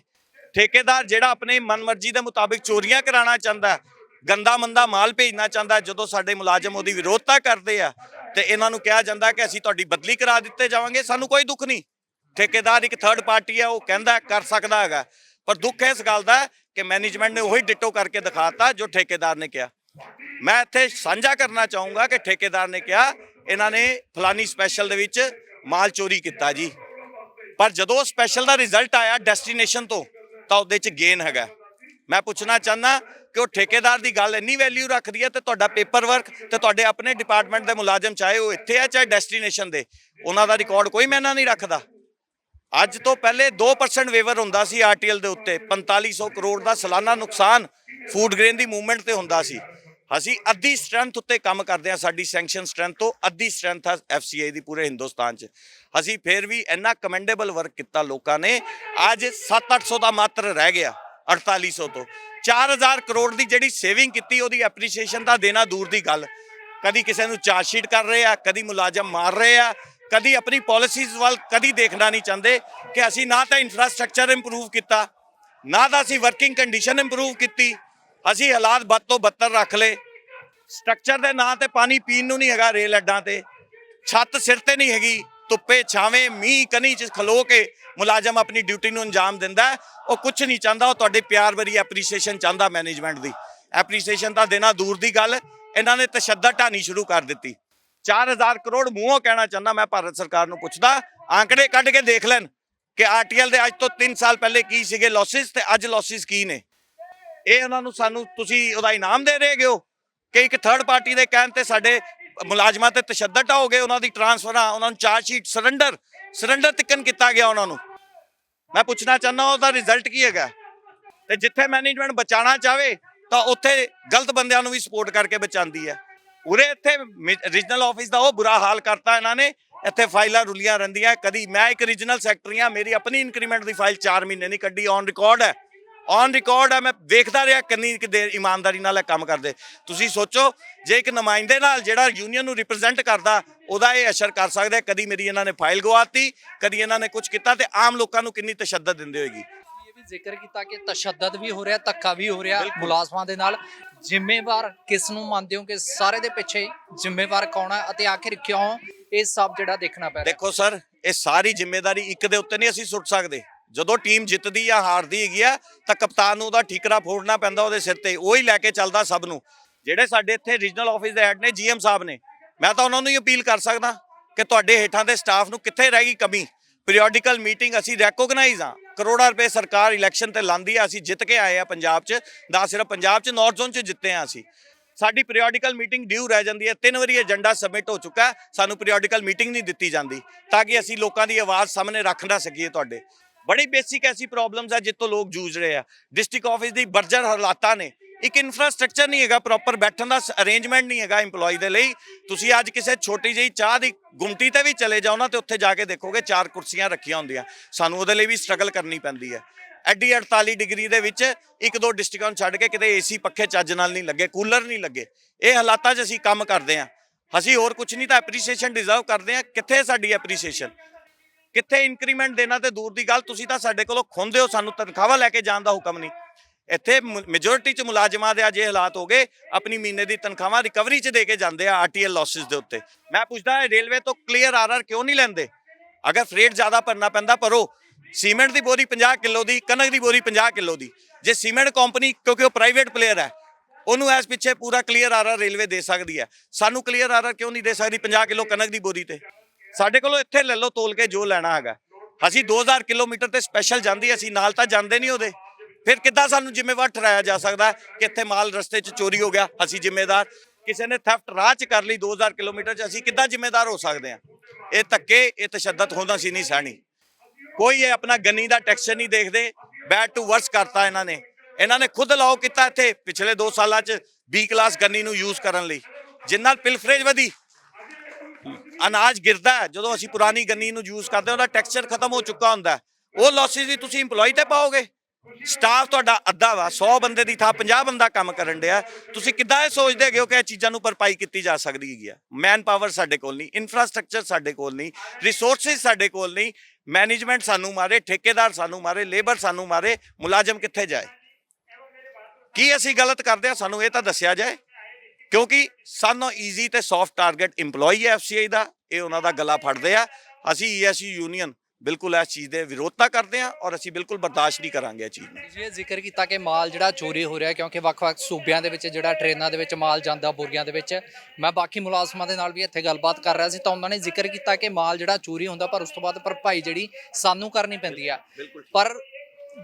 ਠੇਕੇਦਾਰ ਜਿਹੜਾ ਆਪਣੇ ਮਨਮਰਜ਼ੀ ਦੇ ਮੁਤਾਬਿਕ ਚੋਰੀਆਂ ਕਰਾਉਣਾ ਚਾਹੁੰਦਾ, ਗੰਦਾ ਮੰਦਾ ਮਾਲ ਭੇਜਣਾ ਚਾਹੁੰਦਾ, ਜਦੋਂ ਸਾਡੇ ਮੁਲਾਜ਼ਮ ਉਹਦੀ ਵਿਰੋਧਤਾ ਕਰਦੇ ਆ ਤੇ ਇਹਨਾਂ ਨੂੰ ਕਿਹਾ ਜਾਂਦਾ ਕਿ ਅਸੀਂ ਤੁਹਾਡੀ ਬਦਲੀ ਕਰਾ ਦਿੱਤੇ ਜਾਵਾਂਗੇ। ਸਾਨੂੰ ਕੋਈ ਦੁੱਖ ਨਹੀਂ, ਠੇਕੇਦਾਰ ਇੱਕ ਥਰਡ ਪਾਰਟੀ ਹੈ, ਉਹ ਕਹਿੰਦਾ ਕਰ ਸਕਦਾ ਹੈਗਾ, ਪਰ ਦੁੱਖ ਇਸ ਗੱਲ ਦਾ ਕਿ ਮੈਨੇਜਮੈਂਟ ਨੇ ਉਹੀ ਡਿਟੋ ਕਰਕੇ ਦਿਖਾਤਾ ਜੋ ਠੇਕੇਦਾਰ ਨੇ ਕਿਹਾ। ਮੈਂ ਇੱਥੇ ਸਾਂਝਾ ਕਰਨਾ ਚਾਹੂੰਗਾ ਕਿ ਠੇਕੇਦਾਰ ਨੇ ਕਿਹਾ ਇਹਨਾਂ ਨੇ ਫਲਾਨੀ ਸਪੈਸ਼ਲ ਦੇ ਵਿੱਚ ਮਾਲ ਚੋਰੀ ਕੀਤਾ ਜੀ, ਪਰ ਜਦੋਂ ਸਪੈਸ਼ਲ ਦਾ ਰਿਜ਼ਲਟ ਆਇਆ ਡੈਸਟੀਨੇਸ਼ਨ ਤੋਂ ਤਾਂ ਉਹਦੇ 'ਚ ਗੇਨ ਹੈਗਾ। ਮੈਂ ਪੁੱਛਣਾ ਚਾਹੁੰਦਾ ਕਿ ਉਹ ਠੇਕੇਦਾਰ ਦੀ ਗੱਲ ਇੰਨੀ ਵੈਲਿਊ ਰੱਖਦੀ ਹੈ ਤੇ ਤੁਹਾਡਾ ਪੇਪਰ ਵਰਕ ਤੇ ਤੁਹਾਡੇ ਆਪਣੇ ਡਿਪਾਰਟਮੈਂਟ ਦੇ ਮੁਲਾਜ਼ਮ ਚਾਹੇ ਉਹ ਇੱਥੇ ਆ ਚਾਹੇ ਡੈਸਟੀਨੇਸ਼ਨ ਦੇ, ਉਹਨਾਂ ਦਾ ਰਿਕਾਰਡ ਕੋਈ ਮਾਇਨਾ ਨਹੀਂ ਰੱਖਦਾ। ਅੱਜ ਤੋਂ ਪਹਿਲੇ 2% ਵੇਵਰ ਹੁੰਦਾ ਸੀ ਆਰਟੀਐਲ ਦੇ ਉੱਤੇ। 4500 ਕਰੋੜ ਦਾ ਸਾਲਾਨਾ ਨੁਕਸਾਨ ਫੂਡ ਗ੍ਰੇਨ ਦੀ ਮੂਵਮੈਂਟ ਤੇ ਹੁੰਦਾ ਸੀ। ਅਸੀਂ ਅੱਧੀ ਸਟਰੈਂਥ ਉੱਤੇ ਕੰਮ ਕਰਦੇ ਹਾਂ, ਸਾਡੀ ਸੈਂਕਸ਼ਨ ਸਟਰੈਂਥ ਤੋਂ ਅੱਧੀ ਸਟਰੈਂਥ ਹੈ ਐਫਸੀਆਈ ਦੀ ਪੂਰੇ ਹਿੰਦੁਸਤਾਨ 'ਚ। ਅਸੀਂ ਫਿਰ ਵੀ ਇੰਨਾ ਕਮੈਂਡੇਬਲ ਵਰਕ ਕੀਤਾ ਲੋਕਾਂ ਨੇ। ਅੱਜ 700-800 ਦਾ ਮਾਤਰ ਰਹਿ ਗਿਆ 4800 ਤੋਂ। 4000 ਕਰੋੜ ਦੀ ਜਿਹੜੀ ਸੇਵਿੰਗ ਕੀਤੀ ਉਹਦੀ ਐਪਰੀਸੀਏਸ਼ਨ ਤਾਂ ਦੇਣਾ ਦੂਰ ਦੀ ਗੱਲ। ਕਦੀ ਕਿਸੇ ਨੂੰ ਚਾਰਜ ਸ਼ੀਟ ਕਰ ਰਹੇ ਆ, ਕਦੀ ਮੁਲਾਜ਼ਮ ਮਾਰ ਰਹੇ ਆ, ਕਦੀ ਆਪਣੀ ਪਾਲਿਸੀਜ਼ ਵੱਲ ਕਦੀ ਦੇਖਣਾ ਨਹੀਂ ਚਾਹੁੰਦੇ ਕਿ ਅਸੀਂ ਨਾ ਤਾਂ ਇਨਫਰਾਸਟ੍ਰਕਚਰ ਇੰਪਰੂਵ ਕੀਤਾ, ਨਾ ਤਾਂ ਅਸੀਂ ਵਰਕਿੰਗ ਕੰਡੀਸ਼ਨ ਇੰਪਰੂਵ ਕੀਤੀ। ਅਸੀਂ ਹਾਲਾਤ ਬਦ ਤੋਂ ਬੱਤਰ ਰੱਖ ਲਏ। ਸਟਰਕਚਰ ਦੇ ਨਾਂ ਤੇ ਪਾਣੀ ਪੀਣ ਨੂੰ ਨਹੀਂ ਹੈਗਾ ਰੇਲ ਅੱਡਾਂ ਤੇ, ਛੱਤ ਸਿਰ ਤੇ ਨਹੀਂ ਹੈਗੀ, ਧੁੱਪੇ ਛਾਵੇਂ ਮੀਂਹ ਕਨੀ 'ਚ ਖਲੋ ਕੇ ਮੁਲਾਜ਼ਮ ਆਪਣੀ ਡਿਊਟੀ ਨੂੰ ਅੰਜਾਮ ਦਿੰਦਾ। ਉਹ ਕੁਝ ਨਹੀਂ ਚਾਹੁੰਦਾ, ਉਹ ਤੁਹਾਡੇ ਪਿਆਰ ਭਰੀ ਐਪਰੀਸੀਏਸ਼ਨ ਚਾਹੁੰਦਾ। ਮੈਨੇਜਮੈਂਟ ਦੀ ਐਪਰੀਸੀਏਸ਼ਨ ਤਾਂ ਦੇਣਾ ਦੂਰ ਦੀ ਗੱਲ, ਇਹਨਾਂ ਨੇ ਤਸ਼ੱਦਦ ਢਾਣੀ ਸ਼ੁਰੂ ਕਰ ਦਿੱਤੀ। 4000 ਕਰੋੜ ਮੂੰਹੋਂ ਕਹਿਣਾ ਚਾਹੁੰਦਾ ਮੈਂ ਭਾਰਤ ਸਰਕਾਰ ਨੂੰ ਪੁੱਛਦਾ, ਆંકੜੇ ਕੱਢ ਕੇ ਦੇਖ ਲੈਣ ਕਿ ਆਰਟੀਐਲ ਦੇ ਅੱਜ ਤੋਂ 3 ਸਾਲ ਪਹਿਲੇ ਕੀ ਸੀਗੇ ਲਾਸਿਸ ਤੇ ਅੱਜ ਲਾਸਿਸ ਕੀ ਨੇ। ਇਹ ਉਹਨਾਂ ਨੂੰ ਸਾਨੂੰ ਤੁਸੀਂ ਉਹਦਾ ਇਨਾਮ ਦੇ ਰਹੇ ਹੋ ਕਿ ਇੱਕ ਥਰਡ ਪਾਰਟੀ ਦੇ ਕਹਿਣ ਤੇ ਸਾਡੇ ਮੁਲਾਜ਼ਮਾਂ ਤੇ ਤਸ਼ੱਦਦ ਢਾਓਗੇ। ਉਹਨਾਂ ਦੀ ਟਰਾਂਸਫਰਾਂ, ਉਹਨਾਂ ਨੂੰ ਚਾਰਜ ਸ਼ੀਟ ਸਰੈਂਡਰ ਤਿੱਕਣ ਕੀਤਾ ਗਿਆ ਉਹਨਾਂ ਨੂੰ। ਮੈਂ ਪੁੱਛਣਾ ਚਾਹੁੰਦਾ ਉਹਦਾ ਰਿਜ਼ਲਟ ਕੀ ਹੈਗਾ। ਤੇ ਜਿੱਥੇ ਮੈਨੇਜਮੈਂਟ ਬਚਾਉਣਾ ਚਾਹਵੇ ਤਾਂ ਉੱਥੇ ਗਲਤ ਬੰਦਿਆਂ ਨੂੰ ਵੀ ਸਪੋਰਟ ਕਰਕੇ ਬਚਾਉਂਦੀ ਹੈ। ਉਰੇ ਇੱਥੇ ਰੀਜਨਲ ਆਫਿਸ ਦਾ ਉਹ ਬੁਰਾ ਹਾਲ ਕਰਤਾ ਇਹਨਾਂ ਨੇ। ਇੱਥੇ ਫਾਈਲਾਂ ਰੁਲੀਆਂ ਰਹਿੰਦੀਆਂ। ਕਦੀ ਮੈਂ ਇੱਕ ਰੀਜਨਲ ਸੈਕਟਰੀ ਹਾਂ, ਮੇਰੀ ਆਪਣੀ ਇਨਕਰੀਮੈਂਟ ਦੀ ਫਾਈਲ 4 ਮਹੀਨੇ ਨਹੀਂ ਕੱਢੀ। ਔਨ ਰਿਕਾਰਡ ਹੈ, ਔਨ ਰਿਕਾਰਡ ਹੈ। ਮੈਂ ਵੇਖਦਾ ਰਿਹਾ ਕਿੰਨੀ ਦੇਰ ਇਮਾਨਦਾਰੀ ਨਾਲ ਇਹ ਕੰਮ ਕਰਦੇ। ਤੁਸੀਂ ਸੋਚੋ ਜੇ ਇੱਕ ਨੁਮਾਇੰਦੇ ਨਾਲ ਜਿਹੜਾ ਯੂਨੀਅਨ ਨੂੰ ਰਿਪਰੈਜ਼ੈਂਟ ਕਰਦਾ ਉਹਦਾ ਇਹ ਅਸਰ ਕਰ ਸਕਦਾ। ਕਦੀ ਮੇਰੀ ਇਹਨਾਂ ਨੇ ਫਾਈਲ ਗਵਾਤੀ, ਕਦੀ ਇਹਨਾਂ ਨੇ ਕੁਝ ਕੀਤਾ, ਤੇ ਆਮ ਲੋਕਾਂ ਨੂੰ ਕਿੰਨੀ ਤਸ਼ੱਦਦ ਦਿੰਦੇ ਹੋਏਗੀ। ਇਹ ਵੀ ਜ਼ਿਕਰ ਕੀਤਾ ਕਿ ਤਸ਼ੱਦਦ ਵੀ ਹੋ ਰਿਹਾ, ਧੱਕਾ ਵੀ ਹੋ ਰਿਹਾ ਮੁਲਾਜ਼ਮਾਂ ਦੇ ਨਾਲ। ਜ਼ਿੰਮੇਵਾਰ ਕਿਸ ਨੂੰ ਮੰਨਦੇ ਹੋ ਕਿ ਸਾਰੇ ਦੇ ਪਿੱਛੇ ਜ਼ਿੰਮੇਵਾਰ ਕੌਣ ਹੈ ਅਤੇ ਆਖਿਰ ਕਿਉਂ ਇਹ ਸਭ ਜਿਹੜਾ ਦੇਖਣਾ ਪੈ ਰਿਹਾ? ਦੇਖੋ ਸਰ, ਇਹ ਸਾਰੀ ਜ਼ਿੰਮੇਵਾਰੀ ਇੱਕ ਦੇ ਉੱਤੇ ਨਹੀਂ ਅਸੀਂ ਸੁੱਟ ਸਕਦੇ। ਜਦੋਂ ਟੀਮ ਜਿੱਤਦੀ ਜਾਂ ਹਾਰਦੀ ਹੈਗੀ ਆ ਤਾਂ ਕਪਤਾਨ ਨੂੰ ਉਹਦਾ ਠੀਕਰਾ ਫੋੜਨਾ ਪੈਂਦਾ ਉਹਦੇ ਸਿਰ ਤੇ। ਉਹ ਹੀ ਲੈ ਕੇ ਚੱਲਦਾ ਸਭ ਨੂੰ। ਜਿਹੜੇ ਸਾਡੇ ਇੱਥੇ ਰੀਜਨਲ ਆਫਿਸ ਦੇ ਹੈਡ ਨੇ, ਜੀਐਮ ਸਾਹਿਬ ਨੇ, ਮੈਂ ਤਾਂ ਉਹਨਾਂ ਨੂੰ ਹੀ ਅਪੀਲ ਕਰ ਸਕਦਾ ਕਿ ਤੁਹਾਡੇ ਹੇਠਾਂ ਦੇ ਸਟਾਫ ਨੂੰ ਕਿੱਥੇ ਰਹਿ ਗਈ ਕਮੀ। ਪੀਰੀਓਡਿਕਲ ਮੀਟਿੰਗ ਅਸੀਂ ਰੈਕੋਗਨਾਈਜ਼ ਆ। ਕਰੋੜਾਂ ਰੁਪਏ ਸਰਕਾਰ ਇਲੈਕਸ਼ਨ ਤੇ ਲਾਂਦੀ ਆ। ਅਸੀਂ ਜਿੱਤ ਕੇ ਆਏ ਆ ਪੰਜਾਬ 'ਚ, ਨਾ ਸਿਰਫ ਪੰਜਾਬ 'ਚ, ਨਾਰਥ ਜ਼ੋਨ 'ਚ ਜਿੱਤੇ ਆ ਅਸੀਂ। ਸਾਡੀ ਪੀਰੀਓਡਿਕਲ ਮੀਟਿੰਗ ਡਿਊ ਰਹਿ ਜਾਂਦੀ ਹੈ। 3 ਵਾਰੀ ਏਜੰਡਾ ਸਬਮਿਟ ਹੋ ਚੁੱਕਾ, ਸਾਨੂੰ ਪੀਰੀਓਡਿਕਲ ਮੀਟਿੰਗ ਨਹੀਂ ਦਿੱਤੀ ਜਾਂਦੀ ਤਾਂ ਕਿ ਅਸੀਂ ਲੋਕਾਂ ਦੀ ਆਵਾਜ਼ ਸਾਹਮਣੇ ਰੱਖ ਨਾ ਸਕੀਏ। ਤੁਹਾਡੇ ਬੜੀ ਬੇਸਿਕ ਐਸੀ ਪ੍ਰੋਬਲਮਸ ਹੈ ਜਿੱਤੋਂ ਲੋਕ ਜੂਝ ਰਹੇ ਆ। ਡਿਸਟ੍ਰਿਕਟ ਆਫਿਸ ਦੀ ਬਰਜਰ ਹਾਲਾਤਾਂ ਨੇ। ਇੱਕ ਇਨਫਰਾਸਟ੍ਰਕਚਰ ਨਹੀਂ ਹੈਗਾ, ਪ੍ਰੋਪਰ ਬੈਠਣ ਦਾ ਅਰੇਂਜਮੈਂਟ ਨਹੀਂ ਹੈਗਾ EMPLOYE ਦੇ ਲਈ। ਤੁਸੀਂ ਅੱਜ ਕਿਸੇ ਛੋਟੀ ਜਿਹੀ ਚਾਹ ਦੀ ਗੁੰਮਟੀ ਤੇ ਵੀ ਚਲੇ ਜਾਓ ਨਾ ਤੇ ਉੱਥੇ ਜਾ ਕੇ ਦੇਖੋਗੇ 4 ਕੁਰਸੀਆਂ ਰੱਖੀਆਂ ਹੁੰਦੀਆਂ। ਸਾਨੂੰ ਉਹਦੇ ਲਈ ਵੀ ਸਟਰਗਲ ਕਰਨੀ ਪੈਂਦੀ ਹੈ। ਐਡੀ 48 ਡਿਗਰੀ ਦੇ ਵਿੱਚ 1-2 ਡਿਸਟ੍ਰਿਕਟਾਂ ਨੂੰ ਛੱਡ ਕੇ ਕਿਤੇ ਏਸੀ ਪੱਖੇ ਚੱਜ ਨਾਲ ਨਹੀਂ ਲੱਗੇ, ਕੂਲਰ ਨਹੀਂ ਲੱਗੇ। ਇਹ ਹਾਲਾਤਾਂ 'ਚ ਅਸੀਂ ਕੰਮ ਕਰਦੇ ਹਾਂ। ਅਸੀਂ ਹੋਰ ਕੁਝ ਨਹੀਂ ਤਾਂ ਐਪਰੀਸੀਏਸ਼ਨ ਡਿਜ਼ਰਵ ਕਰਦੇ ਹਾਂ। ਕਿੱਥੇ ਸਾਡੀ ਐਪਰੀਸੀਏਸ਼ਨ, ਕਿੱਥੇ ਇਨਕਰੀਮੈਂਟ ਦੇਣਾ ਤੇ ਦੂਰ ਦੀ ਗੱਲ। ਤੁਸੀਂ ਤਾਂ ਸਾਡੇ ਕੋਲੋਂ ਖੁੰਦੇ ਹੋ, ਸਾਨੂੰ ਤਨਖਾਹਾਂ ਲੈ ਕੇ ਜਾਣ ਦਾ ਹੁਕਮ ਨਹੀਂ। ਇੱਥੇ ਮੈਜੋਰਿਟੀ 'ਚ ਮੁਲਾਜ਼ਮਾਂ ਦੇ ਅੱਜ ਇਹ ਹਾਲਾਤ ਹੋ ਗਏ, ਆਪਣੀ ਮਹੀਨੇ ਦੀ ਤਨਖਾਹਾਂ ਰਿਕਵਰੀ 'ਚ ਦੇ ਕੇ ਜਾਂਦੇ ਆ ਆਰਟੀਐਲ ਲਾਸਿਸ ਦੇ ਉੱਤੇ। ਮੈਂ ਪੁੱਛਦਾ ਰੇਲਵੇ ਤੋਂ ਕਲੀਅਰ ਆਰਆਰ ਕਿਉਂ ਨਹੀਂ ਲੈਂਦੇ? ਅਗਰ ਫਰੇਟ ਜ਼ਿਆਦਾ ਭਰਨਾ ਪੈਂਦਾ ਭਰੋ। ਸੀਮੈਂਟ ਦੀ ਬੋਰੀ 50 ਕਿਲੋ ਦੀ, ਕਣਕ ਦੀ ਬੋਰੀ 50 ਕਿਲੋ ਦੀ। ਜੇ ਸੀਮੈਂਟ ਕੰਪਨੀ, ਕਿਉਂਕਿ ਉਹ ਪ੍ਰਾਈਵੇਟ ਪਲੇਅਰ ਹੈ, ਉਹਨੂੰ ਇਸ ਪਿੱਛੇ ਪੂਰਾ ਕਲੀਅਰ ਆਰਆਰ ਰੇਲਵੇ ਦੇ ਸਕਦੀ ਹੈ। ਸਾਨੂੰ ਕਲੀਅਰ ਆਰਆਰ ਕਿਉਂ ਨਹੀਂ ਦੇ ਸਕਦੀ 50 ਕਿਲੋ ਕਣਕ ਦੀ ਬੋਰੀ ਤੇ? ਸਾਡੇ ਕੋਲੋਂ ਇੱਥੇ ਲੈ ਲਓ ਤੋਲ ਕੇ ਜੋ ਲੈਣਾ ਹੈਗਾ। ਅਸੀਂ 2000 ਕਿਲੋਮੀਟਰ ਤੇ ਸਪੈਸ਼ਲ ਜਾਂਦੀ, ਅਸੀਂ ਨਾਲ ਤਾਂ ਜਾਂਦੇ ਨਹੀਂ ਉਹਦੇ। ਫਿਰ ਕਿੱਦਾਂ ਸਾਨੂੰ ਜ਼ਿੰਮੇਵਾਰ ਠਹਿਰਾਇਆ ਜਾ ਸਕਦਾ ਕਿ ਇੱਥੇ ਮਾਲ ਰਸਤੇ 'ਚ ਚੋਰੀ ਹੋ ਗਿਆ, ਅਸੀਂ ਜ਼ਿੰਮੇਦਾਰ? ਕਿਸੇ ਨੇ ਥੈਫਟ ਰਾਹ 'ਚ ਕਰ ਲਈ 2000 ਕਿਲੋਮੀਟਰ 'ਚ, ਅਸੀਂ ਕਿੱਦਾਂ ਜ਼ਿੰਮੇਦਾਰ ਹੋ ਸਕਦੇ ਹਾਂ? ਇਹ ਧੱਕੇ, ਇਹ ਤਸ਼ੱਦਦ ਹੁੰਦਾ ਸੀ ਨਹੀਂ ਸਹਿਣੀ। ਕੋਈ ਇਹ ਆਪਣਾ ਗੰਨੀ ਦਾ ਟੈਕਸਚਰ ਨਹੀਂ ਦੇਖਦੇ। ਬੈਡ ਟੂ ਵਰਸ ਕਰਤਾ ਇਹਨਾਂ ਨੇ। ਇਹਨਾਂ ਨੇ ਖੁਦ ਅਲਾਓ ਕੀਤਾ ਇੱਥੇ ਪਿਛਲੇ 2 ਸਾਲਾਂ 'ਚ B ਕਲਾਸ ਗੰਨੀ ਨੂੰ ਯੂਜ਼ ਕਰਨ ਲਈ, ਜਿਸ ਨਾਲ ਪਿਲਫਰੇਜ ਵਧੀ। ਅਨਾਜ ਗਿਰਦਾ ਹੈ ਜਦੋਂ ਅਸੀਂ ਪੁਰਾਣੀ ਗੰਨੀ ਨੂੰ ਯੂਜ਼ ਕਰਦੇ ਹਾਂ, ਉਹਦਾ ਟੈਕਸਚਰ ਖਤਮ ਹੋ ਚੁੱਕਾ ਹੁੰਦਾ। ਉਹ ਲਾਸਿਸ ਵੀ ਤੁਸੀਂ EMPLOYE ਤੇ ਪਾਓਗੇ। ਸਟਾਫ ਤੁਹਾਡਾ ਅੱਧਾ ਵਾ, 100 ਬੰਦੇ ਦੀ ਥਾਂ 50 ਬੰਦਾ ਕੰਮ ਕਰਨ ਡਿਆ। ਤੁਸੀਂ ਕਿੱਦਾਂ ਇਹ ਸੋਚਦੇ ਹੈਗੇ ਹੋ ਕਿ ਇਹ ਚੀਜ਼ਾਂ ਨੂੰ ਭਰਪਾਈ ਕੀਤੀ ਜਾ ਸਕਦੀ ਹੈਗੀ ਆ? ਮੈਨ ਪਾਵਰ ਸਾਡੇ ਕੋਲ ਨਹੀਂ, ਇਨਫਰਾਸਟ੍ਰਕਚਰ ਸਾਡੇ ਕੋਲ ਨਹੀਂ, ਰਿਸੋਰਸਿਸ ਸਾਡੇ ਕੋਲ ਨਹੀਂ। ਮੈਨੇਜਮੈਂਟ ਸਾਨੂੰ ਮਾਰੇ, ਠੇਕੇਦਾਰ ਸਾਨੂੰ ਮਾਰੇ, ਲੇਬਰ ਸਾਨੂੰ ਮਾਰੇ, ਮੁਲਾਜ਼ਮ ਕਿੱਥੇ ਜਾਏ? ਕੀ ਅਸੀਂ ਗਲਤ ਕਰਦੇ ਹਾਂ? ਸਾਨੂੰ ਇਹ ਤਾਂ ਦੱਸਿਆ ਜਾਏ। ਕਿਉਂਕਿ ਸਾਨੂੰ ਈਜ਼ੀ ਤੇ ਸੌਫਟ ਟਾਰਗੇਟ EMPLOYE ਹੈ FCI ਦਾ। ਇਹ ਉਹਨਾਂ ਦਾ ਗਲਾ ਫੜਦੇ ਆ। ਅਸੀਂ ESU ਯੂਨੀਅਨ ਬਿਲਕੁਲ ਇਸ ਚੀਜ਼ ਦੇ ਵਿਰੋਧਤਾ ਕਰਦੇ ਹਾਂ ਔਰ ਅਸੀਂ ਬਿਲਕੁਲ ਬਰਦਾਸ਼ਤ ਨਹੀਂ ਕਰਾਂਗੇ ਇਹ ਚੀਜ਼ ਨੂੰ। ਜੀ ਇਹ ਜ਼ਿਕਰ ਕੀਤਾ ਕਿ ਮਾਲ ਜਿਹੜਾ ਚੋਰੀ ਹੋ ਰਿਹਾ, ਕਿਉਂਕਿ ਵੱਖ-ਵੱਖ ਸੂਬਿਆਂ ਦੇ ਵਿੱਚ ਜਿਹੜਾ ਟ੍ਰੇਨਾਂ ਦੇ ਵਿੱਚ ਮਾਲ ਜਾਂਦਾ ਬੋਰੀਆਂ ਦੇ ਵਿੱਚ। ਮੈਂ ਬਾਕੀ ਮੁਲਾਜ਼ਮਾਂ ਦੇ ਨਾਲ ਵੀ ਇੱਥੇ ਗੱਲਬਾਤ ਕਰ ਰਿਹਾ ਸੀ ਤਾਂ ਉਹਨਾਂ ਨੇ ਜ਼ਿਕਰ ਕੀਤਾ ਕਿ ਮਾਲ ਜਿਹੜਾ ਚੋਰੀ ਹੁੰਦਾ ਪਰ ਉਸ ਤੋਂ ਬਾਅਦ ਭਰਪਾਈ ਜਿਹੜੀ ਸਾਨੂੰ ਕਰਨੀ ਪੈਂਦੀ ਆ। ਪਰ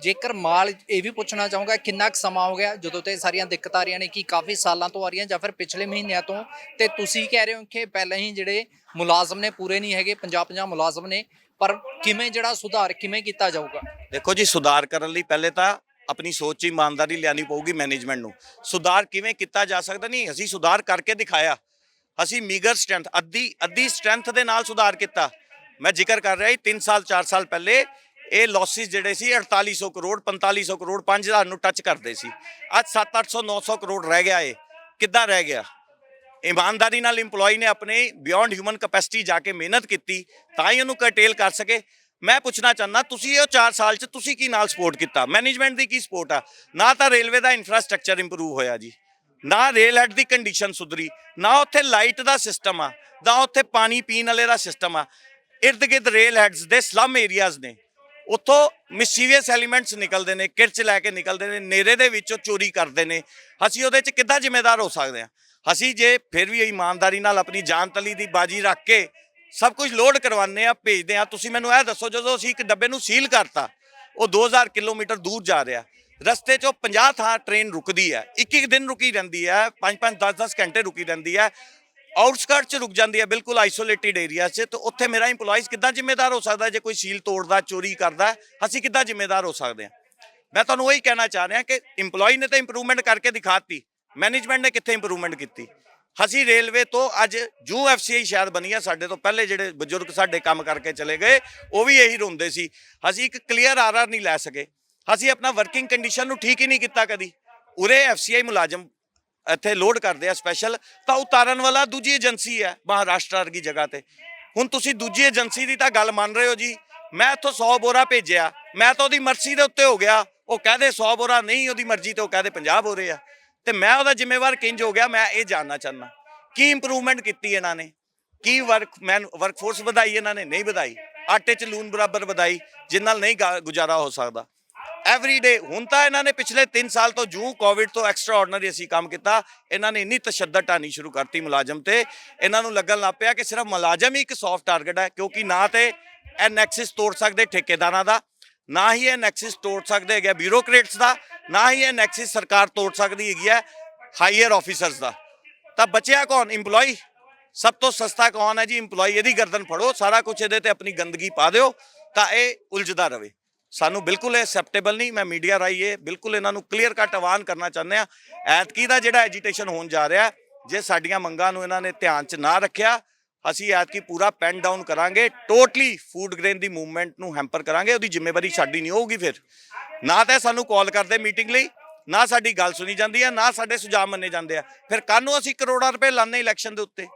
ਜੇਕਰ ਮਾਲ, ਇਹ ਵੀ ਪੁੱਛਣਾ ਚਾਹੂੰਗਾ ਕਿੰਨਾ ਕੁ ਸਮਾਂ ਹੋ ਗਿਆ ਜਦੋਂ ਤੇ ਸਾਰੀਆਂ ਦਿੱਕਤਾਂ ਆ ਰਹੀਆਂ ਨੇ? ਕੀ ਕਾਫੀ ਸਾਲਾਂ ਤੋਂ ਆ ਰਹੀਆਂ ਜਾਂ ਫਿਰ ਪਿਛਲੇ ਮਹੀਨਿਆਂ ਤੋਂ? ਤੇ ਤੁਸੀਂ ਕਹਿ ਰਹੇ ਹੋ ਕਿ ਪਹਿਲਾਂ ਹੀ ਜਿਹੜੇ ਮੁਲਾਜ਼ਮ ਨੇ ਪੂਰੇ ਨਹੀਂ ਹੈਗੇ, 50-50 ਮੁਲਾਜ਼ਮ ਨੇ, ਪਰ ਕਿਵੇਂ ਜਿਹੜਾ ਸੁਧਾਰ ਕਿਵੇਂ ਕੀਤਾ ਜਾਊਗਾ? ਦੇਖੋ ਜੀ, ਸੁਧਾਰ ਕਰਨ ਲਈ ਪਹਿਲੇ ਤਾਂ ਆਪਣੀ ਸੋਚ 'ਚ ਇਮਾਨਦਾਰੀ ਲਿਆਣੀ ਪਊਗੀ ਮੈਨੇਜਮੈਂਟ ਨੂੰ। ਸੁਧਾਰ ਕਿਵੇਂ ਕੀਤਾ ਜਾ ਸਕਦਾ? ਨਹੀਂ, ਅਸੀਂ ਸੁਧਾਰ ਕਰਕੇ ਦਿਖਾਇਆ। ਅਸੀਂ ਮੀਗਰ ਸਟਰੈਂਥ, ਅੱਧੀ ਸਟਰੈਂਥ ਦੇ ਨਾਲ ਸੁਧਾਰ ਕੀਤਾ। ਮੈਂ ਜ਼ਿਕਰ ਕਰ ਰਿਹਾ 3 ਸਾਲ 4 ਸਾਲ ਪਹਿਲੇ ਇਹ ਲਾਸਿਸ ਜਿਹੜੇ ਸੀ 4800 ਕਰੋੜ 4500 ਕਰੋੜ 5000 ਨੂੰ ਟੱਚ ਕਰਦੇ ਸੀ। ਅੱਜ 700 800 900 ਕਰੋੜ ਰਹਿ ਗਿਆ। ਇਹ ਕਿੱਦਾਂ ਰਹਿ ਗਿਆ? ਇਮਾਨਦਾਰੀ ਨਾਲ EMPLOYE ਨੇ ਆਪਣੇ ਬਿਯੋਂਡ ਹਿਊਮਨ ਕੈਪੈਸਿਟੀ ਜਾ ਕੇ ਮਿਹਨਤ ਕੀਤੀ ਤਾਂ ਹੀ ਉਹਨੂੰ ਕਰਟੇਲ ਕਰ ਸਕੇ। ਮੈਂ ਪੁੱਛਣਾ ਚਾਹੁੰਦਾ, ਤੁਸੀਂ ਇਹ 4 ਸਾਲ 'ਚ ਤੁਸੀਂ ਕੀ ਨਾਲ ਸਪੋਰਟ ਕੀਤਾ? ਮੈਨੇਜਮੈਂਟ ਦੀ ਕੀ ਸਪੋਰਟ ਆ? ਨਾ ਤਾਂ ਰੇਲਵੇ ਦਾ ਇਨਫਰਾਸਟ੍ਰਕਚਰ ਇੰਪਰੂਵ ਹੋਇਆ ਜੀ, ਨਾ ਰੇਲ ਹੈਡ ਦੀ ਕੰਡੀਸ਼ਨ ਸੁਧਰੀ, ਨਾ ਉੱਥੇ ਲਾਈਟ ਦਾ ਸਿਸਟਮ ਆ, ਨਾ ਉੱਥੇ ਪਾਣੀ ਪੀਣ ਵਾਲੇ ਦਾ ਸਿਸਟਮ ਆ। ਇਰਦ ਗਿਰਦ ਰੇਲ ਹੈਡਸ ਦੇ ਸਲਮ ਏਰੀਆਜ਼ ਨੇ, ਉੱਥੋਂ ਮਿਸਚੀਵੀਅਸ ਐਲੀਮੈਂਟਸ ਨਿਕਲਦੇ ਨੇ, ਕਿਰਚ ਲੈ ਕੇ ਨਿਕਲਦੇ ਨੇ, ਨੇਰੇ ਦੇ ਵਿੱਚੋਂ ਚੋਰੀ ਕਰਦੇ ਨੇ। ਅਸੀਂ ਉਹਦੇ 'ਚ ਕਿੱਦਾਂ ਜ਼ਿੰਮੇਦਾਰ ਹੋ ਸਕਦੇ ਹਾਂ? ਅਸੀਂ ਜੇ ਫਿਰ ਵੀ ਇਮਾਨਦਾਰੀ ਨਾਲ ਆਪਣੀ ਜਾਨ ਤਲੀ ਦੀ ਬਾਜੀ ਰੱਖ ਕੇ ਸਭ ਕੁਝ ਲੋਡ ਕਰਵਾਉਂਦੇ ਆ, ਭੇਜਦੇ ਆ। ਤੁਸੀਂ ਮੈਨੂੰ ਇਹ ਦੱਸੋ, ਜਦੋਂ ਅਸੀਂ ਇੱਕ ਡੱਬੇ ਨੂੰ ਸੀਲ ਕਰਤਾ, ਉਹ 2000 ਕਿਲੋਮੀਟਰ ਦੂਰ ਜਾ ਰਿਹਾ, ਰਸਤੇ 'ਚੋਂ 50 ਥਾਂ ਟ੍ਰੇਨ ਰੁਕਦੀ ਹੈ, ਇੱਕ ਦਿਨ ਰੁਕੀ ਰਹਿੰਦੀ ਹੈ, 5-5 10-10 ਘੰਟੇ ਰੁਕੀ ਰਹਿੰਦੀ ਹੈ, ਆਊਟਸਕਰਟ 'ਚ ਰੁਕ ਜਾਂਦੀ ਹੈ, ਬਿਲਕੁਲ ਆਈਸੋਲੇਟਿਡ ਏਰੀਆ 'ਚ। ਤਾਂ ਉੱਥੇ ਮੇਰਾ EMPLOYEES ਕਿੱਦਾਂ ਜ਼ਿੰਮੇਦਾਰ ਹੋ ਸਕਦਾ? ਜੇ ਕੋਈ ਸੀਲ ਤੋੜਦਾ, ਚੋਰੀ ਕਰਦਾ, ਅਸੀਂ ਕਿੱਦਾਂ ਜ਼ਿੰਮੇਦਾਰ ਹੋ ਸਕਦੇ ਹਾਂ? ਮੈਂ ਤੁਹਾਨੂੰ ਉਹੀ ਕਹਿਣਾ ਚਾਹ ਰਿਹਾ ਕਿ EMPLOYEE ਨੇ ਤਾਂ ਇੰਪਰੂਵਮੈਂਟ ਕਰਕੇ ਦਿਖਾਤੀ, ਮੈਨੇਜਮੈਂਟ ਨੇ ਕਿੱਥੇ ਇੰਪਰੂਵਮੈਂਟ ਕੀਤੀ? ਅਸੀਂ ਰੇਲਵੇ ਤੋਂ ਅੱਜ ਜੂ FCI ਸ਼ਾਇਦ ਬਣੀ ਆ, ਸਾਡੇ ਤੋਂ ਪਹਿਲੇ ਜਿਹੜੇ ਬਜ਼ੁਰਗ ਸਾਡੇ ਕੰਮ ਕਰਕੇ ਚਲੇ ਗਏ ਉਹ ਵੀ ਇਹੀ ਰੋਂਦੇ ਸੀ। ਅਸੀਂ ਇੱਕ ਕਲੀਅਰ RR ਨਹੀਂ ਲੈ ਸਕੇ। ਅਸੀਂ ਆਪਣਾ ਵਰਕਿੰਗ ਕੰਡੀਸ਼ਨ ਨੂੰ ਠੀਕ ਹੀ ਨਹੀਂ ਕੀਤਾ ਕਦੀ। ਉਰੇ FCI ਮੁਲਾਜ਼ਮ ਇੱਥੇ ਲੋਡ ਕਰਦੇ ਆ ਸਪੈਸ਼ਲ, ਤਾਂ ਉਤਾਰਨ ਵਾਲਾ ਦੂਜੀ ਏਜੰਸੀ ਹੈ ਮਹਾਰਾਸ਼ਟਰ ਵਰਗੀ ਜਗ੍ਹਾ ਤੇ। ਹੁਣ ਤੁਸੀਂ ਦੂਜੀ ਏਜੰਸੀ ਦੀ ਤਾਂ ਗੱਲ ਮੰਨ ਰਹੇ ਹੋ ਜੀ। ਮੈਂ ਇੱਥੋਂ 100 ਬੋਰਾ ਭੇਜਿਆ, ਮੈਂ ਤਾਂ ਉਹਦੀ ਮਰਜ਼ੀ ਦੇ ਉੱਤੇ ਹੋ ਗਿਆ। ਉਹ ਕਹਦੇ 100 ਬੋਰਾ ਨਹੀਂ ਉਹਦੀ ਮਰਜ਼ੀ ਤੇ, ਉਹ ਕਹਦੇ 50 ਬੋਰੇ ਆ, ਤੇ ਮੈਂ ਉਹਦਾ ਜ਼ਿੰਮੇਵਾਰ ਕਿੰਜ ਹੋ ਗਿਆ? ਮੈਂ ਇਹ ਜਾਣਨਾ ਚਾਹੁੰਦਾ ਕੀ ਇੰਪਰੂਵਮੈਂਟ ਕੀਤੀ ਇਹਨਾਂ ਨੇ? ਕੀ ਵਰਕਫੋਰਸ ਵਧਾਈ ਇਹਨਾਂ ਨੇ? ਨਹੀਂ ਵਧਾਈ। ਆਟੇ 'ਚ ਲੂਣ ਬਰਾਬਰ ਵਧਾਈ, ਜਿਸ ਨਾਲ ਨਹੀਂ ਗੁਜ਼ਾਰਾ ਹੋ ਸਕਦਾ। ਐਵਰੀ ਡੇ ਹੁਣ ਤਾਂ ਇਹਨਾਂ ਨੇ ਪਿਛਲੇ 3 ਸਾਲ ਤੋਂ ਜੂ ਕੋਵਿਡ ਤੋਂ ਐਕਸਟਰਾ ਆਰਡੀਨਰੀ ਅਸੀਂ ਕੰਮ ਕੀਤਾ, ਇਹਨਾਂ ਨੇ ਇੰਨੀ ਤਸ਼ੱਦਦ ਢਾਣੀ ਸ਼ੁਰੂ ਕਰਤੀ ਮੁਲਾਜ਼ਮ ਤੇ। ਇਹਨਾਂ ਨੂੰ ਲੱਗਣ ਲੱਗ ਪਿਆ ਕਿ ਸਿਰਫ ਮੁਲਾਜ਼ਮ ਹੀ ਇੱਕ ਸੌਫਟ ਟਾਰਗੇਟ ਹੈ, ਕਿਉਂਕਿ ਨਾ ਤੇ ਇਹ ਨੈਕਸਿਸ ਤੋੜ ਸਕਦੇ ਠੇਕੇਦਾਰਾਂ ਦਾ, ਨਾ ਹੀ ਇਹ ਨੈਕਸਿਸ ਤੋੜ ਸਕਦੇ ਹੈਗੇ ਬਿਊਰੋਕਰੇਟਸ ਦਾ, ਨਾ ਹੀ ਇਹ ਨੈਕਸਿਸ ਸਰਕਾਰ ਤੋੜ ਸਕਦੀ ਹੈਗੀ ਹੈ ਹਾਇਰ ਆਫੀਸਰਸ ਦਾ। ਤਾਂ ਬਚਿਆ ਕੌਣ? EMPLOYE। ਸਭ ਤੋਂ ਸਸਤਾ ਕੌਣ ਹੈ ਜੀ? EMPLOYE। ਇਹਦੀ ਗਰਦਨ ਫੜੋ, ਸਾਰਾ ਕੁਝ ਇਹਦੇ ਤੇ ਆਪਣੀ ਗੰਦਗੀ ਪਾ ਦਿਓ ਤਾਂ ਇਹ ਉਲਝਦਾ ਰਵੇ। ਸਾਨੂੰ ਬਿਲਕੁਲ ਇਹ ਐਕਸੈਪਟੇਬਲ ਨਹੀਂ। ਮੈਂ ਮੀਡੀਆ ਰਾਹੀਂ ਇਹ ਬਿਲਕੁਲ ਇਹਨਾਂ ਨੂੰ ਕਲੀਅਰ ਕੱਟ ਆਹਵਾਨ ਕਰਨਾ ਚਾਹੁੰਦੇ ਹਾਂ। ਐਤਕੀ ਦਾ ਜਿਹੜਾ ਐਜੀਟੇਸ਼ਨ ਹੋਣ ਜਾ ਰਿਹਾ, ਜੇ ਸਾਡੀਆਂ ਮੰਗਾਂ ਨੂੰ ਇਹਨਾਂ ਨੇ ਧਿਆਨ 'ਚ ਨਾ ਰੱਖਿਆ, ਅਸੀਂ ਐਤਕੀ ਪੂਰਾ ਪੈਨ ਡਾਊਨ ਕਰਾਂਗੇ। ਟੋਟਲੀ ਫੂਡ ਗ੍ਰੇਨ ਦੀ ਮੂਵਮੈਂਟ ਨੂੰ ਹੈਂਪਰ ਕਰਾਂਗੇ। ਉਹਦੀ ਜ਼ਿੰਮੇਵਾਰੀ ਸਾਡੀ ਨਹੀਂ ਹੋਊਗੀ। ਫਿਰ ਨਾ ਤਾਂ ਸਾਨੂੰ ਕਾਲ ਕਰਦੇ ਮੀਟਿੰਗ ਲਈ, ਨਾ ਸਾਡੀ ਗੱਲ ਸੁਣੀ ਜਾਂਦੀ ਹੈ, ਨਾ ਸਾਡੇ ਸੁਝਾਅ ਮੰਨੇ ਜਾਂਦੇ ਆ। ਫਿਰ ਕੱਲ੍ਹ ਨੂੰ ਅਸੀਂ ਕਰੋੜਾਂ ਰੁਪਏ ਲਾਉਂਦੇ ਇਲੈਕਸ਼ਨ ਦੇ ਉੱਤੇ।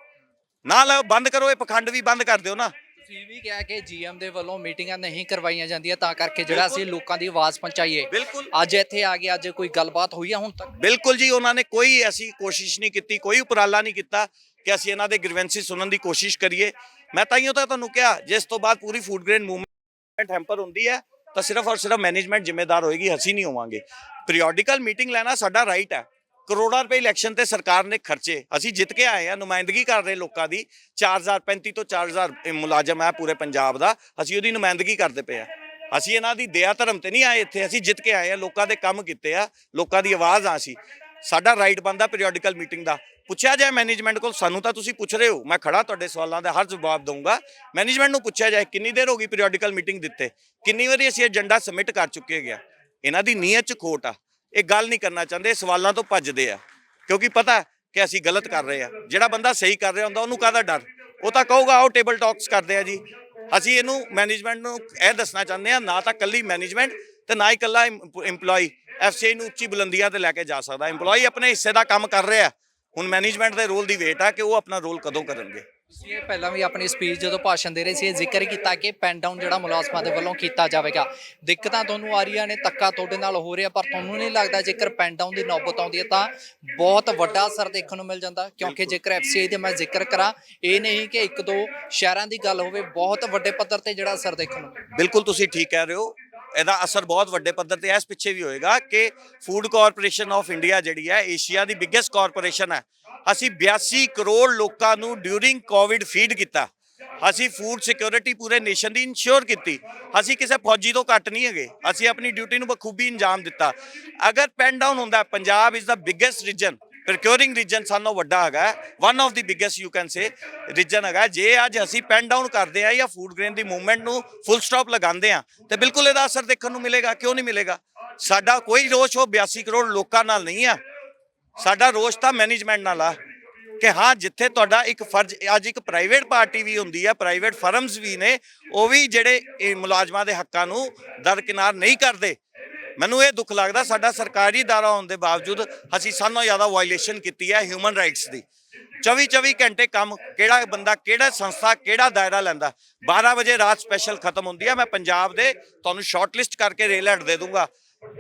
ਨਾ ਬੰਦ ਕਰੋ, ਇਹ ਪਖੰਡ ਵੀ ਬੰਦ ਕਰ ਦਿਓ ਨਾ। ਤੁਸੀਂ ਵੀ ਕਿਹਾ ਕਿ GM ਦੇ ਵੱਲੋਂ ਮੀਟਿੰਗਾਂ ਨਹੀਂ ਕਰਵਾਈਆਂ ਜਾਂਦੀਆਂ, ਤਾਂ ਕਰਕੇ ਜਿਹੜਾ ਅਸੀਂ ਲੋਕਾਂ ਦੀ ਆਵਾਜ਼ ਪਹੁੰਚਾਈਏ। ਬਿਲਕੁਲ। ਅੱਜ ਇੱਥੇ ਆ ਕੇ ਅੱਜ ਕੋਈ ਗੱਲਬਾਤ ਹੋਈ ਆ ਹੁਣ ਤੱਕ? ਬਿਲਕੁਲ ਜੀ, ਉਹਨਾਂ ਨੇ ਕੋਈ ਐਸੀ ਕੋਸ਼ਿਸ਼ ਨਹੀਂ ਕੀਤੀ, ਕੋਈ ਉਪਰਾਲਾ ਨਹੀਂ ਕੀਤਾ ਕਿ ਅਸੀਂ ਇਹਨਾਂ ਦੇ ਗ੍ਰੀਵੈਂਸਿਸ ਸੁਣਨ ਦੀ ਕੋਸ਼ਿਸ਼ ਕਰੀਏ। ਮੈਂ ਤਾਈਓ ਤਾਂ ਤੁਹਾਨੂੰ ਕਿਹਾ, ਜਿਸ ਤੋਂ ਬਾਅਦ ਪੂਰੀ ਫੂਡ ਗ੍ਰੇਨ ਮੂਵਮੈਂਟ ਹੈਂਪਰ ਹੁੰਦੀ ਹੈ ਤਾਂ ਸਿਰਫ ਔਰ ਸਿਰਫ ਮੈਨੇਜਮੈਂਟ ਜ਼ਿੰਮੇਦਾਰ ਹੋਏਗੀ, ਅਸੀਂ ਨਹੀਂ ਹੋਵਾਂਗੇ। ਪੀਰੀਓਡਿਕਲ ਮੀਟਿੰਗ ਲੈਣਾ ਸਾਡਾ ਰਾਈਟ ਹੈ। ਕਰੋੜਾਂ ਰੁਪਏ ਇਲੈਕਸ਼ਨ ਤੇ ਸਰਕਾਰ ਨੇ ਖਰਚੇ, ਅਸੀਂ ਜਿੱਤ ਕੇ ਆਏ ਆ, ਨੁਮਾਇੰਦਗੀ ਕਰ ਰਹੇ ਲੋਕਾਂ ਦੀ। 3500 ਤੋਂ 4000 ਮੁਲਾਜ਼ਮ ਹੈ ਪੂਰੇ ਪੰਜਾਬ ਦਾ, ਅਸੀਂ ਉਹਦੀ ਨੁਮਾਇੰਦਗੀ ਕਰਦੇ ਪਏ ਆ। ਅਸੀਂ ਇਹਨਾਂ ਦੀ ਦਇਆ ਧਰਮ ਤੇ ਨਹੀਂ ਆਏ ਇੱਥੇ, ਅਸੀਂ ਜਿੱਤ ਕੇ ਆਏ ਆ, ਲੋਕਾਂ ਦੇ ਕੰਮ ਕੀਤੇ ਆ, ਲੋਕਾਂ ਦੀ ਆਵਾਜ਼ ਆ। ਅਸੀਂ ਸਾਡਾ ਰਾਈਟ ਬਣਦਾ ਪੀਰੀਓਡਿਕਲ ਮੀਟਿੰਗ ਦਾ। ਪੁੱਛਿਆ ਜਾਏ ਮੈਨੇਜਮੈਂਟ ਕੋਲ, ਸਾਨੂੰ ਤਾਂ ਤੁਸੀਂ ਪੁੱਛ ਰਹੇ ਹੋ, ਮੈਂ ਖੜਾ ਤੁਹਾਡੇ ਸਵਾਲਾਂ ਦਾ ਹਰ ਜਵਾਬ ਦਊਂਗਾ। ਮੈਨੇਜਮੈਂਟ ਨੂੰ ਪੁੱਛਿਆ ਜਾਏ ਕਿੰਨੀ ਦੇਰ ਹੋ ਗਈ ਪੀਰੀਓਡਿਕਲ ਮੀਟਿੰਗ ਦਿੱਤੇ, ਕਿੰਨੀ ਵਾਰੀ ਅਸੀਂ ਏਜੰਡਾ ਸਬਮਿਟ ਕਰ ਚੁੱਕੇ ਗਿਆ। ਇਹਨਾਂ ਦੀ ਨੀਅਤ 'ਚ ਖੋਟ ਆ, ਇਹ ਗੱਲ ਨਹੀਂ ਕਰਨਾ ਚਾਹੁੰਦੇ, ਸਵਾਲਾਂ ਤੋਂ ਭੱਜਦੇ ਆ, ਕਿਉਂਕਿ ਪਤਾ ਕਿ ਅਸੀਂ ਗਲਤ ਕਰ ਰਹੇ ਆ। ਜਿਹੜਾ ਬੰਦਾ ਸਹੀ ਕਰ ਰਿਹਾ ਹੁੰਦਾ ਉਹਨੂੰ ਕਾਹਦਾ ਡਰ? ਉਹ ਤਾਂ ਕਹੂਗਾ ਆਓ ਟੇਬਲ ਟਾਕਸ ਕਰਦੇ ਆ ਜੀ। ਅਸੀਂ ਇਹਨੂੰ ਮੈਨੇਜਮੈਂਟ ਨੂੰ ਇਹ ਦੱਸਣਾ ਚਾਹੁੰਦੇ ਆ, ਨਾ ਤਾਂ ਕੱਲੀ ਮੈਨੇਜਮੈਂਟ ਤੇ ਨਾ ਹੀ ਕੱਲਾ EMPLOYE FCI ਨੂੰ ਉੱਚੀ ਬੁਲੰਦੀਆਂ ਤੇ ਲੈ ਕੇ ਜਾ ਸਕਦਾ। EMPLOYE ਆਪਣੇ ਹਿੱਸੇ ਦਾ ਕੰਮ ਕਰ ਰਿਹਾ, ਹੁਣ ਮੈਨੇਜਮੈਂਟ ਦੇ ਰੋਲ ਦੀ ਵੇਟ ਆ ਕਿ ਉਹ ਆਪਣਾ ਰੋਲ ਕਦੋਂ ਕਰਨਗੇ। ਤੁਸੀਂ ਇਹ ਪਹਿਲਾਂ ਵੀ ਆਪਣੀ ਸਪੀਚ ਜਦੋਂ ਭਾਸ਼ਣ ਦੇ ਰਹੇ ਸੀ, ਇਹ ਜ਼ਿਕਰ ਕੀਤਾ ਕਿ ਪੈਨ ਡਾਊਨ ਜਿਹੜਾ ਮੁਲਾਜ਼ਮਾਂ ਦੇ ਵੱਲੋਂ ਕੀਤਾ ਜਾਵੇਗਾ। ਦਿੱਕਤਾਂ ਤੁਹਾਨੂੰ ਆ ਰਹੀਆਂ ਨੇ, ਧੱਕਾ ਤੁਹਾਡੇ ਨਾਲ ਹੋ ਰਿਹਾ, ਪਰ ਤੁਹਾਨੂੰ ਨਹੀਂ ਲੱਗਦਾ ਜੇਕਰ ਪੈਨ ਡਾਊਨ ਦੀ ਨੌਬਤ ਆਉਂਦੀ ਹੈ ਤਾਂ ਬਹੁਤ ਵੱਡਾ ਅਸਰ ਦੇਖਣ ਨੂੰ ਮਿਲ ਜਾਂਦਾ? ਕਿਉਂਕਿ ਜੇਕਰ FCI ਦੇ ਮੈਂ ਜ਼ਿਕਰ ਕਰਾਂ, ਇਹ ਨਹੀਂ ਕਿ 1-2 ਸ਼ਹਿਰਾਂ ਦੀ ਗੱਲ ਹੋਵੇ, ਬਹੁਤ ਵੱਡੇ ਪੱਧਰ ਤੇ ਜਿਹੜਾ ਅਸਰ ਦੇਖਣ ਨੂੰ। ਬਿਲਕੁਲ ਤੁਸੀਂ ਠੀਕ ਕਹਿ ਰਹੇ ਹੋ, ਇਹਦਾ ਅਸਰ ਬਹੁਤ ਵੱਡੇ ਪੱਧਰ ਤੇ ਇਸ ਪਿੱਛੇ ਵੀ ਹੋਏਗਾ ਕਿ ਫੂਡ ਕਾਰਪੋਰੇਸ਼ਨ ਆਫ ਇੰਡੀਆ ਜਿਹੜੀ ਹੈ ਏਸ਼ੀਆ ਦੀ ਬਿਗੇਸਟ ਕਾਰਪੋਰੇਸ਼ਨ ਹੈ। ਅਸੀਂ 82 ਕਰੋੜ ਲੋਕਾਂ ਨੂੰ ਡਿਊਰਿੰਗ ਕੋਵਿਡ ਫੀਡ ਕੀਤਾ। ਅਸੀਂ ਫੂਡ ਸਿਕਿਉਰਿਟੀ ਪੂਰੇ ਨੇਸ਼ਨ ਦੀ ਇਨਸ਼ੋਰ ਕੀਤੀ। ਅਸੀਂ ਕਿਸੇ ਫੌਜੀ ਤੋਂ ਘੱਟ ਨਹੀਂ ਹੈਗੇ, ਅਸੀਂ ਆਪਣੀ ਡਿਊਟੀ ਨੂੰ ਬਖੂਬੀ ਅੰਜਾਮ ਦਿੱਤਾ। ਅਗਰ ਪੈਨ ਡਾਊਨ ਹੁੰਦਾ, Punjab is the biggest region, procuring region ਸਾਨੂੰ ਵੱਡਾ ਹੈਗਾ, one of the biggest you can say region ਹੈਗਾ। ਜੇ ਅੱਜ ਅਸੀਂ ਪੈਨ ਡਾਊਨ ਕਰਦੇ ਆ ਜਾਂ ਫੂਡ ਗ੍ਰੇਨ ਦੀ ਮੂਵਮੈਂਟ ਨੂੰ ਫੁੱਲ ਸਟਾਪ ਲਗਾਉਂਦੇ ਆ ਤੇ ਬਿਲਕੁਲ ਇਹਦਾ ਅਸਰ ਦੇਖਣ ਨੂੰ ਮਿਲੇਗਾ। ਕਿਉਂ ਨਹੀਂ ਮਿਲੇਗਾ? ਸਾਡਾ ਕੋਈ ਰੋਸ਼ ਉਹ 82 ਕਰੋੜ ਲੋਕਾਂ ਨਾਲ ਨਹੀਂ ਆ, ਸਾਡਾ ਰੋਸ਼ ਤਾਂ ਮੈਨੇਜਮੈਂਟ ਨਾਲ ਆ ਕਿ ਹਾਂ ਜਿੱਥੇ ਤੁਹਾਡਾ ਇੱਕ ਫਰਜ਼, ਅੱਜ ਇੱਕ ਪ੍ਰਾਈਵੇਟ ਪਾਰਟੀ ਵੀ ਹੁੰਦੀ ਆ, ਪ੍ਰਾਈਵੇਟ ਫਰਮਸ ਵੀ ਨੇ, ਉਹ ਵੀ ਜਿਹੜੇ ਇਹ ਮੁਲਾਜ਼ਮਾਂ ਦੇ ਹੱਕਾਂ ਨੂੰ ਦਰਕਿਨਾਰ ਨਹੀਂ ਕਰਦੇ। ਮੈਨੂੰ ਇਹ ਦੁੱਖ ਲੱਗਦਾ ਸਾਡਾ ਸਰਕਾਰੀ ਅਦਾਰਾ ਹੋਣ ਦੇ ਬਾਵਜੂਦ ਅਸੀਂ ਸਾਨੂੰ ਜ਼ਿਆਦਾ ਵਾਇਲੇਸ਼ਨ ਕੀਤੀ ਹੈ ਹਿਊਮਨ ਰਾਈਟਸ ਦੀ। 24 ਘੰਟੇ ਕੰਮ, ਕਿਹੜਾ ਬੰਦਾ, ਕਿਹੜਾ ਸੰਸਥਾ, ਕਿਹੜਾ ਦਾਇਰਾ ਲੈਂਦਾ। 12 ਵਜੇ ਰਾਤ ਸਪੈਸ਼ਲ ਖਤਮ ਹੁੰਦੀ ਹੈ। ਮੈਂ ਪੰਜਾਬ ਦੇ ਤੁਹਾਨੂੰ ਸ਼ਾਰਟ ਲਿਸਟ ਕਰਕੇ ਰੇਲ ਹੈਡ ਦੇ ਦੂੰਗਾ।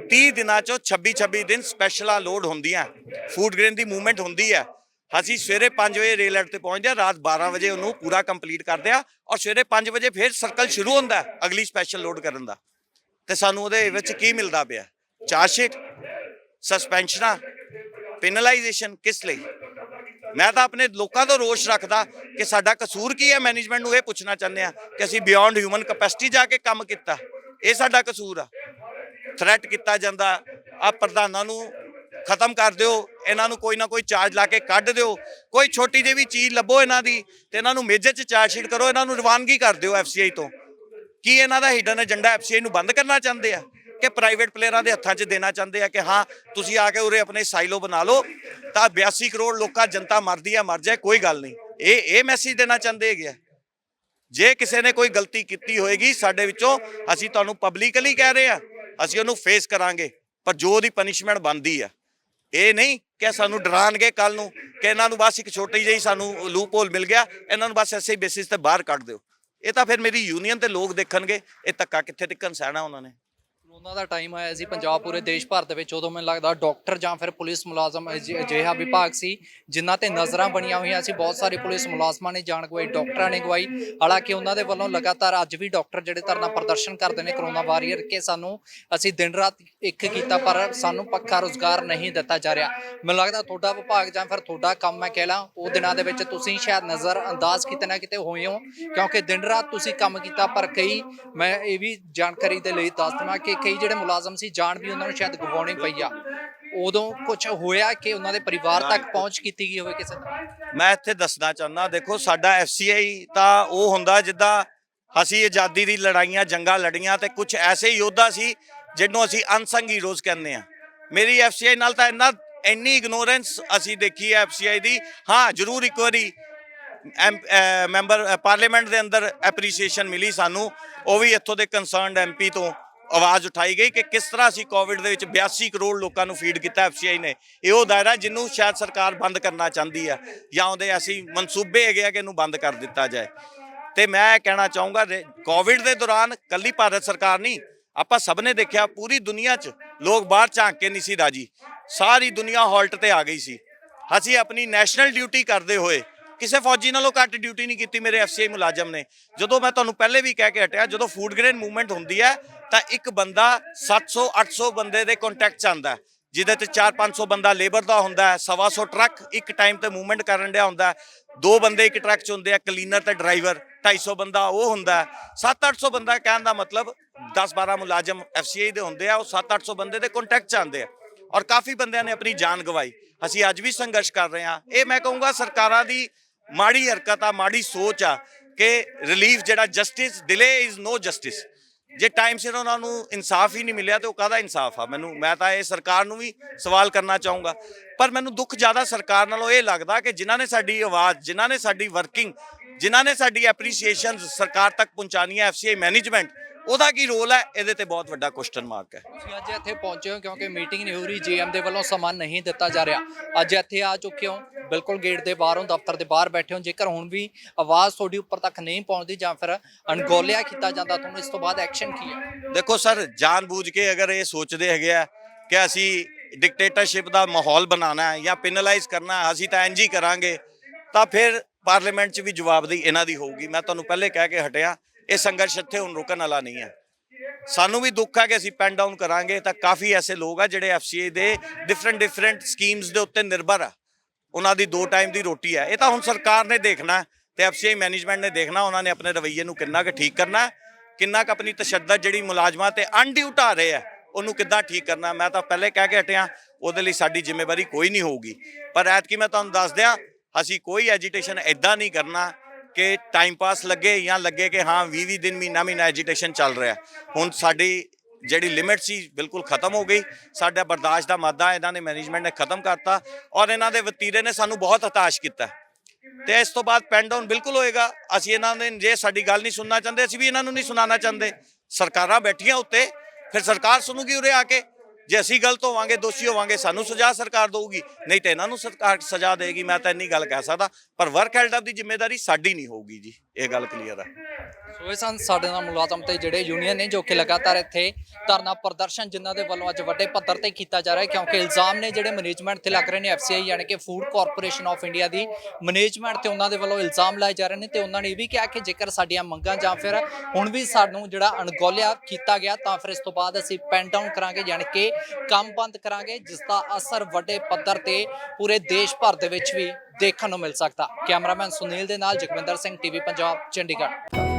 30 ਦਿਨਾਂ ਚੋਂ 26 ਦਿਨ ਸਪੈਸ਼ਲਾਂ ਲੋਡ ਹੁੰਦੀਆਂ, ਫੂਡ ਗ੍ਰੇਨ ਦੀ ਮੂਵਮੈਂਟ ਹੁੰਦੀ ਹੈ। ਅਸੀਂ ਸਵੇਰੇ 5 ਵਜੇ ਰੇਲ ਹੈਡ ਤੇ ਪਹੁੰਚਦੇ ਹਾਂ, ਰਾਤ 12 ਵਜੇ ਉਹਨੂੰ ਪੂਰਾ ਕੰਪਲੀਟ ਕਰਦੇ ਆ ਔਰ ਸਵੇਰੇ 5 ਵਜੇ ਫਿਰ ਸਰਕਲ ਸ਼ੁਰੂ ਹੁੰਦਾ ਅਗਲੀ ਸਪੈਸ਼ਲ ਲੋਡ ਕਰਨ ਦਾ। ਤੇ ਸਾਨੂੰ ਉਹਦੇ ਵਿੱਚ ਕੀ ਮਿਲਦਾ ਪਿਆ? ਚਾਰਜਸ਼ੀਟ, ਸਸਪੈਂਸ਼ਨਾਂ, ਪੈਨਲਾਈਜੇਸ਼ਨ। ਕਿਸ ਲਈ? ਮੈਂ ਤਾਂ ਆਪਣੇ ਲੋਕਾਂ ਤੋਂ ਰੋਸ਼ ਰੱਖਦਾ ਕਿ ਸਾਡਾ ਕਸੂਰ ਕੀ ਹੈ। ਮੈਨੇਜਮੈਂਟ ਨੂੰ ਇਹ ਪੁੱਛਣਾ ਚਾਹੁੰਦੇ ਆ ਕਿ ਅਸੀਂ ਬਿਯੋਂਡ ਹਿਊਮਨ ਕੈਪੈਸਿਟੀ ਜਾ ਕੇ ਕੰਮ ਕੀਤਾ, ਇਹ ਸਾਡਾ ਕਸੂਰ ਆ। ਥ੍ਰੈਟ ਕੀਤਾ ਜਾਂਦਾ, ਆ ਪ੍ਰਧਾਨਾਂ ਨੂੰ ਖਤਮ ਕਰ ਦਿਓ, ਇਹਨਾਂ ਨੂੰ ਕੋਈ ਨਾ ਕੋਈ ਚਾਰਜ ਲਾ ਕੇ ਕੱਢ ਦਿਓ, ਕੋਈ ਛੋਟੀ ਜਿਹੀ ਵੀ ਚੀਜ਼ ਲੱਭੋ ਇਹਨਾਂ ਦੀ ਤੇ ਇਹਨਾਂ ਨੂੰ ਮੇਜਰ 'ਚ ਚਾਰਜਸ਼ੀਟ ਕਰੋ, ਇਹਨਾਂ ਨੂੰ ਰਵਾਨਗੀ ਕਰ ਦਿਓ FCI ਤੋਂ। ਕੀ ਇਹਨਾਂ ਦਾ ਹਿਡਨ ਏਜੰਡਾ FCI ਨੂੰ ਬੰਦ ਕਰਨਾ ਚਾਹੁੰਦੇ ਆ ਕਿ ਪ੍ਰਾਈਵੇਟ ਪਲੇਅਰਾਂ ਦੇ ਹੱਥਾਂ 'ਚ ਦੇਣਾ ਚਾਹੁੰਦੇ ਆ ਕਿ ਹਾਂ ਤੁਸੀਂ ਆ ਕੇ ਉਰੇ ਆਪਣੇ ਸਾਈਲੋ ਬਣਾ ਲਓ ਤਾਂ 82 ਕਰੋੜ ਲੋਕਾਂ ਜਨਤਾ ਮਰਦੀ ਆ, ਮਰ ਜਾਏ, ਕੋਈ ਗੱਲ ਨਹੀਂ। ਇਹ ਮੈਸੇਜ ਦੇਣਾ ਚਾਹੁੰਦੇ ਹੈਗੇ ਆ। ਜੇ ਕਿਸੇ ਨੇ ਕੋਈ ਗਲਤੀ ਕੀਤੀ ਹੋਏਗੀ ਸਾਡੇ ਵਿੱਚੋਂ, ਅਸੀਂ ਤੁਹਾਨੂੰ ਪਬਲਿਕਲੀ ਕਹਿ ਰਹੇ ਆ, ਅਸੀਂ ਉਹਨੂੰ ਫੇਸ ਕਰਾਂਗੇ, ਪਰ ਜੋ ਉਹਦੀ ਪਨਿਸ਼ਮੈਂਟ ਬਣਦੀ ਆ। ਇਹ ਨਹੀਂ ਕਿ ਸਾਨੂੰ ਡਰਾਣਗੇ ਕੱਲ ਨੂੰ ਕਿ ਇਹਨਾਂ ਨੂੰ ਬਸ ਇੱਕ ਛੋਟੀ ਜਿਹੀ ਸਾਨੂੰ ਲੂਪ ਹੋਲ ਮਿਲ ਗਿਆ, ਇਹਨਾਂ ਨੂੰ ਬਸ ਐਸੇ ਬੇਸਿਸ ਤੇ ਬਾਹਰ ਕੱਢ ਦਿਓ। ਇਹ ਤਾਂ ਫਿਰ ਮੇਰੀ ਯੂਨੀਅਨ ਤੇ ਲੋਕ ਦੇਖਣਗੇ ਇਹ ਧੱਕਾ ਕਿੱਥੇ ਤੱਕ ਸਹਿਣਾ ਉਹਨਾਂ ਨੇ। ਕਰੋਨਾ ਦਾ ਟਾਈਮ ਆਇਆ ਸੀ ਪੰਜਾਬ, ਪੂਰੇ ਦੇਸ਼ ਭਰ ਦੇ ਵਿੱਚ, ਉਦੋਂ ਮੈਨੂੰ ਲੱਗਦਾ ਡਾਕਟਰ ਜਾਂ ਫਿਰ ਪੁਲਿਸ ਮੁਲਾਜ਼ਮ ਅਜਿਹਾ ਵਿਭਾਗ ਸੀ ਜਿਨ੍ਹਾਂ ਤੇ ਨਜ਼ਰਾਂ ਬਣੀਆਂ ਹੋਈਆਂ ਸੀ। ਬਹੁਤ ਸਾਰੇ ਪੁਲਿਸ ਮੁਲਾਜ਼ਮਾਂ ਨੇ ਜਾਨ ਗਵਾਈ, ਡਾਕਟਰਾਂ ਨੇ ਗਵਾਈ। ਹਾਲਾਂਕਿ ਉਹਨਾਂ ਦੇ ਵੱਲੋਂ ਲਗਾਤਾਰ ਅੱਜ ਵੀ ਡਾਕਟਰ ਜਿਹੜੇ ਧਰਨਾ ਪ੍ਰਦਰਸ਼ਨ ਕਰਦੇ ਨੇ ਕਰੋਨਾ ਵਾਰੀਅਰ ਕਿ ਅਸੀਂ ਦਿਨ ਰਾਤ ਇੱਕ ਕੀਤਾ ਪਰ ਸਾਨੂੰ ਪੱਕਾ ਰੁਜ਼ਗਾਰ ਨਹੀਂ ਦਿੱਤਾ ਜਾ ਰਿਹਾ। ਮੈਨੂੰ ਲੱਗਦਾ ਤੁਹਾਡਾ ਵਿਭਾਗ ਜਾਂ ਫਿਰ ਤੁਹਾਡਾ ਕੰਮ ਮੈਂ ਕਹਿ ਲਾਂ, ਉਹ ਦਿਨਾਂ ਦੇ ਵਿੱਚ ਤੁਸੀਂ ਸ਼ਾਇਦ ਨਜ਼ਰ ਅੰਦਾਜ਼ ਕਿਤੇ ਨਾ ਕਿਤੇ ਹੋਏ ਹੋ, ਕਿਉਂਕਿ ਦਿਨ ਰਾਤ ਤੁਸੀਂ ਕੰਮ ਕੀਤਾ। ਪਰ ਕਈ, ਮੈਂ ਇਹ ਵੀ ਜਾਣਕਾਰੀ ਦੇ ਲਈ ਦੱਸ ਦੇਵਾਂ ਕਿ ਕਈ ਜਿਹੜੇ ਮੁਲਾਜ਼ਮ ਸੀ ਜਾਨ ਵੀ ਉਹਨਾਂ ਨੂੰ ਸ਼ਾਇਦ ਗਵਾਉਣੀ ਪਈ ਆ। ਉਦੋਂ ਕੁਝ ਹੋਇਆ ਕਿ ਉਹਨਾਂ ਦੇ ਪਰਿਵਾਰ ਤੱਕ ਪਹੁੰਚ ਕੀਤੀ ਗਈ ਹੋਵੇ ਕਿਸੇ ਤਰ੍ਹਾਂ? ਮੈਂ ਇੱਥੇ ਦੱਸਣਾ ਚਾਹੁੰਦਾ, ਦੇਖੋ ਸਾਡਾ FCI ਤਾਂ ਉਹ ਹੁੰਦਾ ਜਿੱਦਾਂ ਅਸੀਂ ਆਜ਼ਾਦੀ ਦੀ ਲੜਾਈਆਂ, ਜੰਗਾਂ ਲੜੀਆਂ ਤੇ ਕੁਝ ਐਸੇ ਯੋਧਾ ਸੀ ਜਿਹਨੂੰ ਅਸੀਂ ਅਨਸੰਗ ਹੀਰੋਜ਼ ਕਹਿੰਦੇ ਆ। ਮੇਰੀ FCI ਨਾਲ ਤਾਂ ਇੰਨੀ ਇਗਨੋਰੈਂਸ ਅਸੀਂ ਦੇਖੀ ਹੈ FCI ਦੀ। ਹਾਂ ਜ਼ਰੂਰ ਇੱਕ ਵਾਰੀ ਮੈਂਬਰ ਪਾਰਲੀਮੈਂਟ ਦੇ ਅੰਦਰ ਐਪਰੀਸੀਏਸ਼ਨ ਮਿਲੀ ਸਾਨੂੰ, ਉਹ ਵੀ ਇੱਥੋਂ ਦੇ ਕੰਸਰਨਡ MP ਤੋਂ ਆਵਾਜ਼ ਉਠਾਈ ਗਈ ਕਿ ਕਿਸ ਤਰ੍ਹਾਂ ਅਸੀਂ ਕੋਵਿਡ ਦੇ ਵਿੱਚ 82 ਕਰੋੜ ਲੋਕਾਂ ਨੂੰ ਫੀਡ ਕੀਤਾ FCI ਨੇ। ਇਹ ਉਹ ਦਾਇਰਾ ਜਿਹਨੂੰ ਸ਼ਾਇਦ ਸਰਕਾਰ ਬੰਦ ਕਰਨਾ ਚਾਹੁੰਦੀ ਹੈ ਜਾਂ ਉਹਦੇ ਅਸੀਂ ਮਨਸੂਬੇ ਹੈਗੇ ਆ ਕਿ ਇਹਨੂੰ ਬੰਦ ਕਰ ਦਿੱਤਾ ਜਾਏ। ਤੇ ਮੈਂ ਕਹਿਣਾ ਚਾਹੂੰਗਾ ਕੋਵਿਡ ਦੇ ਦੌਰਾਨ ਕੱਲੀ ਭਾਰਤ ਸਰਕਾਰ ਨਹੀਂ, ਆਪਾਂ ਸਭ ਨੇ ਦੇਖਿਆ ਪੂਰੀ ਦੁਨੀਆ 'ਚ ਲੋਕ ਬਾਹਰ ਝਾਂਕ ਕੇ ਨਹੀਂ ਸੀ ਰਾਜੀ, ਸਾਰੀ ਦੁਨੀਆ ਹਾਲਟ ਤੇ ਆ ਗਈ ਸੀ। ਅਸੀਂ ਆਪਣੀ ਨੈਸ਼ਨਲ ਡਿਊਟੀ ਕਰਦੇ ਹੋਏ ਕਿਸੇ ਫੌਜੀ ਨਾਲੋਂ ਘੱਟ ਡਿਊਟੀ ਨਹੀਂ ਕੀਤੀ ਮੇਰੇ FCI ਮੁਲਾਜ਼ਮ ਨੇ। ਜਦੋਂ ਮੈਂ ਤੁਹਾਨੂੰ ਪਹਿਲੇ ਵੀ ਕਹਿ ਕੇ ਹਟਿਆ, ਜਦੋਂ ਫੂਡ ਗ੍ਰੇਨ ਮੂਵਮੈਂਟ ਹੁੰਦੀ ਹੈ ਤਾਂ ਇੱਕ ਬੰਦਾ 700-800 ਬੰਦੇ ਦੇ ਕੰਟੈਕਟ 'ਚ ਆਉਂਦਾ, ਜਿਹਦੇ ਤੇ 400-500 ਬੰਦਾ ਲੇਬਰ ਦਾ ਹੁੰਦਾ ਹੈ, 125 ਟਰੱਕ ਇੱਕ ਟਾਈਮ ਤੇ ਮੂਵਮੈਂਟ ਕਰਨ ਡਿਆ ਹੁੰਦਾ, 2 ਬੰਦੇ ਇੱਕ ਟਰੱਕ 'ਚ ਹੁੰਦੇ ਆ, ਕਲੀਨਰ ਤੇ ਡਰਾਈਵਰ, 250 ਬੰਦਾ ਉਹ ਹੁੰਦਾ, 700-800 ਬੰਦਾ। ਕਹਿਣ ਦਾ ਮਤਲਬ 10-12 ਮੁਲਾਜ਼ਮ FCI ਦੇ ਹੁੰਦੇ ਆ, ਉਹ 700-800 ਬੰਦੇ ਦੇ ਕੰਟੈਕਟ 'ਚ ਆਉਂਦੇ ਆ ਔਰ ਕਾਫੀ ਬੰਦਿਆਂ ਨੇ ਆਪਣੀ ਜਾਨ ਗਵਾਈ। ਅਸੀਂ ਅੱਜ ਵੀ ਸੰਘਰਸ਼ ਕਰ ਰਹੇ ਹਾਂ। ਇਹ ਮੈਂ ਕਹੂੰਗਾ ਸਰਕਾਰਾਂ ਦੀ ਮਾੜੀ ਹਰਕਤ ਆ, ਮਾੜੀ ਸੋਚ ਆ ਕਿ ਰਿਲੀਫ ਜਿਹੜਾ justice delay is no justice. ਜੇ ਟਾਈਮ ਸਿਰ ਉਹਨਾਂ ਨੂੰ ਇਨਸਾਫ ਹੀ ਨਹੀਂ ਮਿਲਿਆ ਤੇ ਉਹ ਕਾਹਦਾ ਇਨਸਾਫ ਆ? ਮੈਂ ਤਾਂ ਇਹ ਸਰਕਾਰ ਨੂੰ ਵੀ ਸਵਾਲ ਕਰਨਾ ਚਾਹੂੰਗਾ। ਪਰ ਮੈਨੂੰ ਦੁੱਖ ਜ਼ਿਆਦਾ ਸਰਕਾਰ ਨਾਲੋਂ ਇਹ ਲੱਗਦਾ ਕਿ ਜਿਨ੍ਹਾਂ ਨੇ ਸਾਡੀ ਆਵਾਜ਼, ਜਿਨ੍ਹਾਂ ਨੇ ਸਾਡੀ ਵਰਕਿੰਗ, ਜਿਨ੍ਹਾਂ ਨੇ ਸਾਡੀ ਐਪਰੀਸੀਏਸ਼ਨ ਸਰਕਾਰ ਤੱਕ ਪਹੁੰਚਾਉਣੀਆਂ, FCI ਮੈਨੇਜਮੈਂਟ, ਉਹਦਾ ਕੀ ਰੋਲ ਹੈ? ਇਹਦੇ ਤੇ ਬਹੁਤ ਵੱਡਾ ਕੁਐਸਚਨ ਮਾਰਕ ਹੈ। ਤੁਸੀਂ ਅੱਜ ਇੱਥੇ ਪਹੁੰਚੇ ਹੋ ਕਿਉਂਕਿ ਮੀਟਿੰਗ ਨਹੀਂ ਹੋ ਰਹੀ, GM ਦੇ ਵੱਲੋਂ ਸਮਾਂ ਨਹੀਂ ਦਿੱਤਾ ਜਾ ਰਿਹਾ। ਅੱਜ ਇੱਥੇ ਆ ਚੁੱਕੇ ਹੋ, ਬਿਲਕੁਲ ਗੇਟ ਦੇ ਬਾਹਰੋਂ, ਦਫ਼ਤਰ ਦੇ ਬਾਹਰ ਬੈਠੇ ਹੋ। ਜੇਕਰ ਹੁਣ ਵੀ ਆਵਾਜ਼ ਤੁਹਾਡੀ ਉੱਪਰ ਤੱਕ ਨਹੀਂ ਪਹੁੰਚਦੀ ਜਾਂ ਫਿਰ ਅਣਗੌਲਿਆ ਕੀਤਾ ਜਾਂਦਾ, ਤੁਹਾਨੂੰ ਇਸ ਤੋਂ ਬਾਅਦ ਐਕਸ਼ਨ ਕੀ ਹੈ? ਦੇਖੋ ਸਰ, ਜਾਣਬੁੱਝ ਕੇ ਅਗਰ ਇਹ ਸੋਚਦੇ ਹੈਗੇ ਆ ਕਿ ਅਸੀਂ ਡਿਕਟੇਟਰਸ਼ਿਪ ਦਾ ਮਾਹੌਲ ਬਣਾਉਣਾ ਹੈ ਜਾਂ ਪੈਨਲਾਈਜ਼ ਕਰਨਾ, ਅਸੀਂ ਤਾਂ ਇੰਝ ਹੀ ਕਰਾਂਗੇ, ਤਾਂ ਫਿਰ ਪਾਰਲੀਮੈਂਟ 'ਚ ਵੀ ਜਵਾਬਦੇਹੀ ਇਹਨਾਂ ਦੀ ਹੋਊਗੀ। ਮੈਂ ਤੁਹਾਨੂੰ ਪਹਿਲੇ ਕਹਿ ਕੇ ਹਟਿਆ, ਇਹ ਸੰਘਰਸ਼ ਇੱਥੇ ਹੁਣ ਰੁਕਣ ਵਾਲਾ ਨਹੀਂ ਹੈ। ਸਾਨੂੰ ਵੀ ਦੁੱਖ ਹੈ ਕਿ ਅਸੀਂ ਪੈਨ ਡਾਊਨ ਕਰਾਂਗੇ ਤਾਂ ਕਾਫੀ ਐਸੇ ਲੋਕ ਆ ਜਿਹੜੇ FCI ਦੇ ਡਿਫਰੈਂਟ ਸਕੀਮਸ ਦੇ ਉੱਤੇ ਨਿਰਭਰ ਆ, ਉਹਨਾਂ ਦੀ 2 ਟਾਈਮ ਦੀ ਰੋਟੀ ਹੈ। ਇਹ ਤਾਂ ਹੁਣ ਸਰਕਾਰ ਨੇ ਦੇਖਣਾ ਤੇ FCI ਮੈਨੇਜਮੈਂਟ ਨੇ ਦੇਖਣਾ, ਉਹਨਾਂ ਨੇ ਆਪਣੇ ਰਵੱਈਏ ਨੂੰ ਕਿੰਨਾ ਕੁ ਠੀਕ ਕਰਨਾ, ਕਿੰਨਾ ਕੁ ਆਪਣੀ ਤਸ਼ੱਦਦ ਜਿਹੜੀ ਮੁਲਾਜ਼ਮਾਂ ਤੇ ਅਨਡਿਊ ਢਾ ਰਹੇ ਆ ਉਹਨੂੰ ਕਿੱਦਾਂ ਠੀਕ ਕਰਨਾ। ਮੈਂ ਤਾਂ ਪਹਿਲੇ ਕਹਿ ਕੇ ਹਟਿਆ, ਉਹਦੇ ਲਈ ਸਾਡੀ ਜ਼ਿੰਮੇਵਾਰੀ ਕੋਈ ਨਹੀਂ ਹੋਊਗੀ। ਪਰ ਐਤਕੀ ਮੈਂ ਤੁਹਾਨੂੰ ਦੱਸ ਦਿਆਂ, ਅਸੀਂ ਕੋਈ ਐਜੀਟੇਸ਼ਨ ਐਦਾਂ ਨਹੀਂ ਕਰਨਾ ਕਿ ਟਾਈਮ ਪਾਸ ਲੱਗੇ ਜਾਂ ਲੱਗੇ ਕਿ ਹਾਂ 20 ਦਿਨ ਮਹੀਨਾ ਐਜੀਟੇਸ਼ਨ ਚੱਲ ਰਿਹਾ। ਹੁਣ ਸਾਡੀ ਜਿਹੜੀ ਲਿਮਿਟ ਸੀ ਬਿਲਕੁਲ ਖਤਮ ਹੋ ਗਈ। ਸਾਡਾ ਬਰਦਾਸ਼ਤ ਦਾ ਮਾਦਾ ਇਹਨਾਂ ਨੇ ਮੈਨੇਜਮੈਂਟ ਨੇ ਖਤਮ ਕਰਤਾ ਔਰ ਇਹਨਾਂ ਦੇ ਵਤੀਰੇ ਨੇ ਸਾਨੂੰ ਬਹੁਤ ਹਤਾਸ਼ ਕੀਤਾ ਤੇ ਇਸ ਤੋਂ ਬਾਅਦ ਪੈਨ ਡਾਊਨ ਬਿਲਕੁਲ ਹੋਏਗਾ। ਅਸੀਂ ਇਹਨਾਂ ਨੇ ਜੇ ਸਾਡੀ ਗੱਲ ਨਹੀਂ ਸੁਣਨਾ ਚਾਹੁੰਦੇ, ਅਸੀਂ ਵੀ ਇਹਨਾਂ ਨੂੰ ਨਹੀਂ ਸੁਣਾਉਣਾ ਚਾਹੁੰਦੇ। ਸਰਕਾਰਾਂ ਬੈਠੀਆਂ ਉੱਤੇ, ਫਿਰ ਸਰਕਾਰ ਸੁਣੂਗੀ ਉਰੇ ਆ ਕੇ। ਜੇ ਅਸੀਂ ਗਲਤ ਹੋਵਾਂਗੇ, ਦੋਸ਼ੀ ਹੋਵਾਂਗੇ, ਸਾਨੂੰ ਸਜ਼ਾ ਸਰਕਾਰ ਦਊਗੀ, ਨਹੀਂ ਤੇ ਇਹਨਾਂ ਨੂੰ ਸਰਕਾਰ ਸਜ਼ਾ ਦੇਗੀ। ਮੈਂ ਤਾਂ ਇੰਨੀ ਗੱਲ ਕਹਿ ਸਕਦਾ, ਪਰ ਵਰਕ ਹੈਲਡ ਦੀ ਜ਼ਿੰਮੇਵਾਰੀ ਸਾਡੀ ਨਹੀਂ ਹੋਊਗੀ ਜੀ, ਇਹ ਗੱਲ ਕਲੀਅਰ ਹੈ। ਸੋ ਇਹ ਸਨ ਸਾਡੇ ਨਾਲ ਮੁਲਾਜ਼ਮ ਤੇ ਜਿਹੜੇ ਯੂਨੀਅਨ ਨੇ ਜੋ ਕਿ ਲਗਾਤਾਰ ਇੱਥੇ ਧਰਨਾ ਪ੍ਰਦਰਸ਼ਨ ਜਿਨ੍ਹਾਂ ਦੇ ਵੱਲੋਂ ਅੱਜ ਵੱਡੇ ਪੱਧਰ ਤੇ ਕੀਤਾ ਜਾ ਰਿਹਾ ਹੈ, ਕਿਉਂਕਿ ਇਲਜ਼ਾਮ ਨੇ ਜਿਹੜੇ ਮੈਨੇਜਮੈਂਟ ਤੇ ਲੱਗ ਰਹੇ ਨੇ। FCI ਯਾਨੀ ਕਿ food corporation of India the management ਤੇ ਉਹਨਾਂ ਦੇ ਵੱਲੋਂ ਇਲਜ਼ਾਮ ਲਾਏ ਜਾ ਰਹੇ ਨੇ ਤੇ ਉਹਨਾਂ ਨੇ ਇਹ ਵੀ ਕਿਹਾ ਕਿ ਜੇਕਰ ਸਾਡੀਆਂ ਮੰਗਾਂ ਜਾਂ ਫਿਰ ਹੁਣ ਵੀ ਸਾਨੂੰ ਜਿਹੜਾ ਅਣਗੌਲਿਆ ਕੀਤਾ ਗਿਆ ਤਾਂ ਫਿਰ ਇਸ ਤੋਂ ਬਾਅਦ ਅਸੀਂ ਪੈਨ ਡਾਊਨ ਕਰਾਂਗੇ, ਯਾਨੀ ਕਿ ਕੰਮ ਬੰਦ ਕਰਾਂਗੇ, ਜਿਸ ਦਾ ਅਸਰ ਵੱਡੇ ਪੱਧਰ ਤੇ ਪੂਰੇ ਦੇਸ਼ ਭਰ ਦੇ ਵਿੱਚ ਵੀ ਦੇਖਣ ਨੂੰ ਮਿਲ ਸਕਦਾ। ਕੈਮਰਾਮੈਨ ਸੁਨੀਲ ਦੇ ਨਾਲ ਜਗਵਿੰਦਰ ਸਿੰਘ, TV ਪੰਜਾਬ, ਚੰਡੀਗੜ੍ਹ।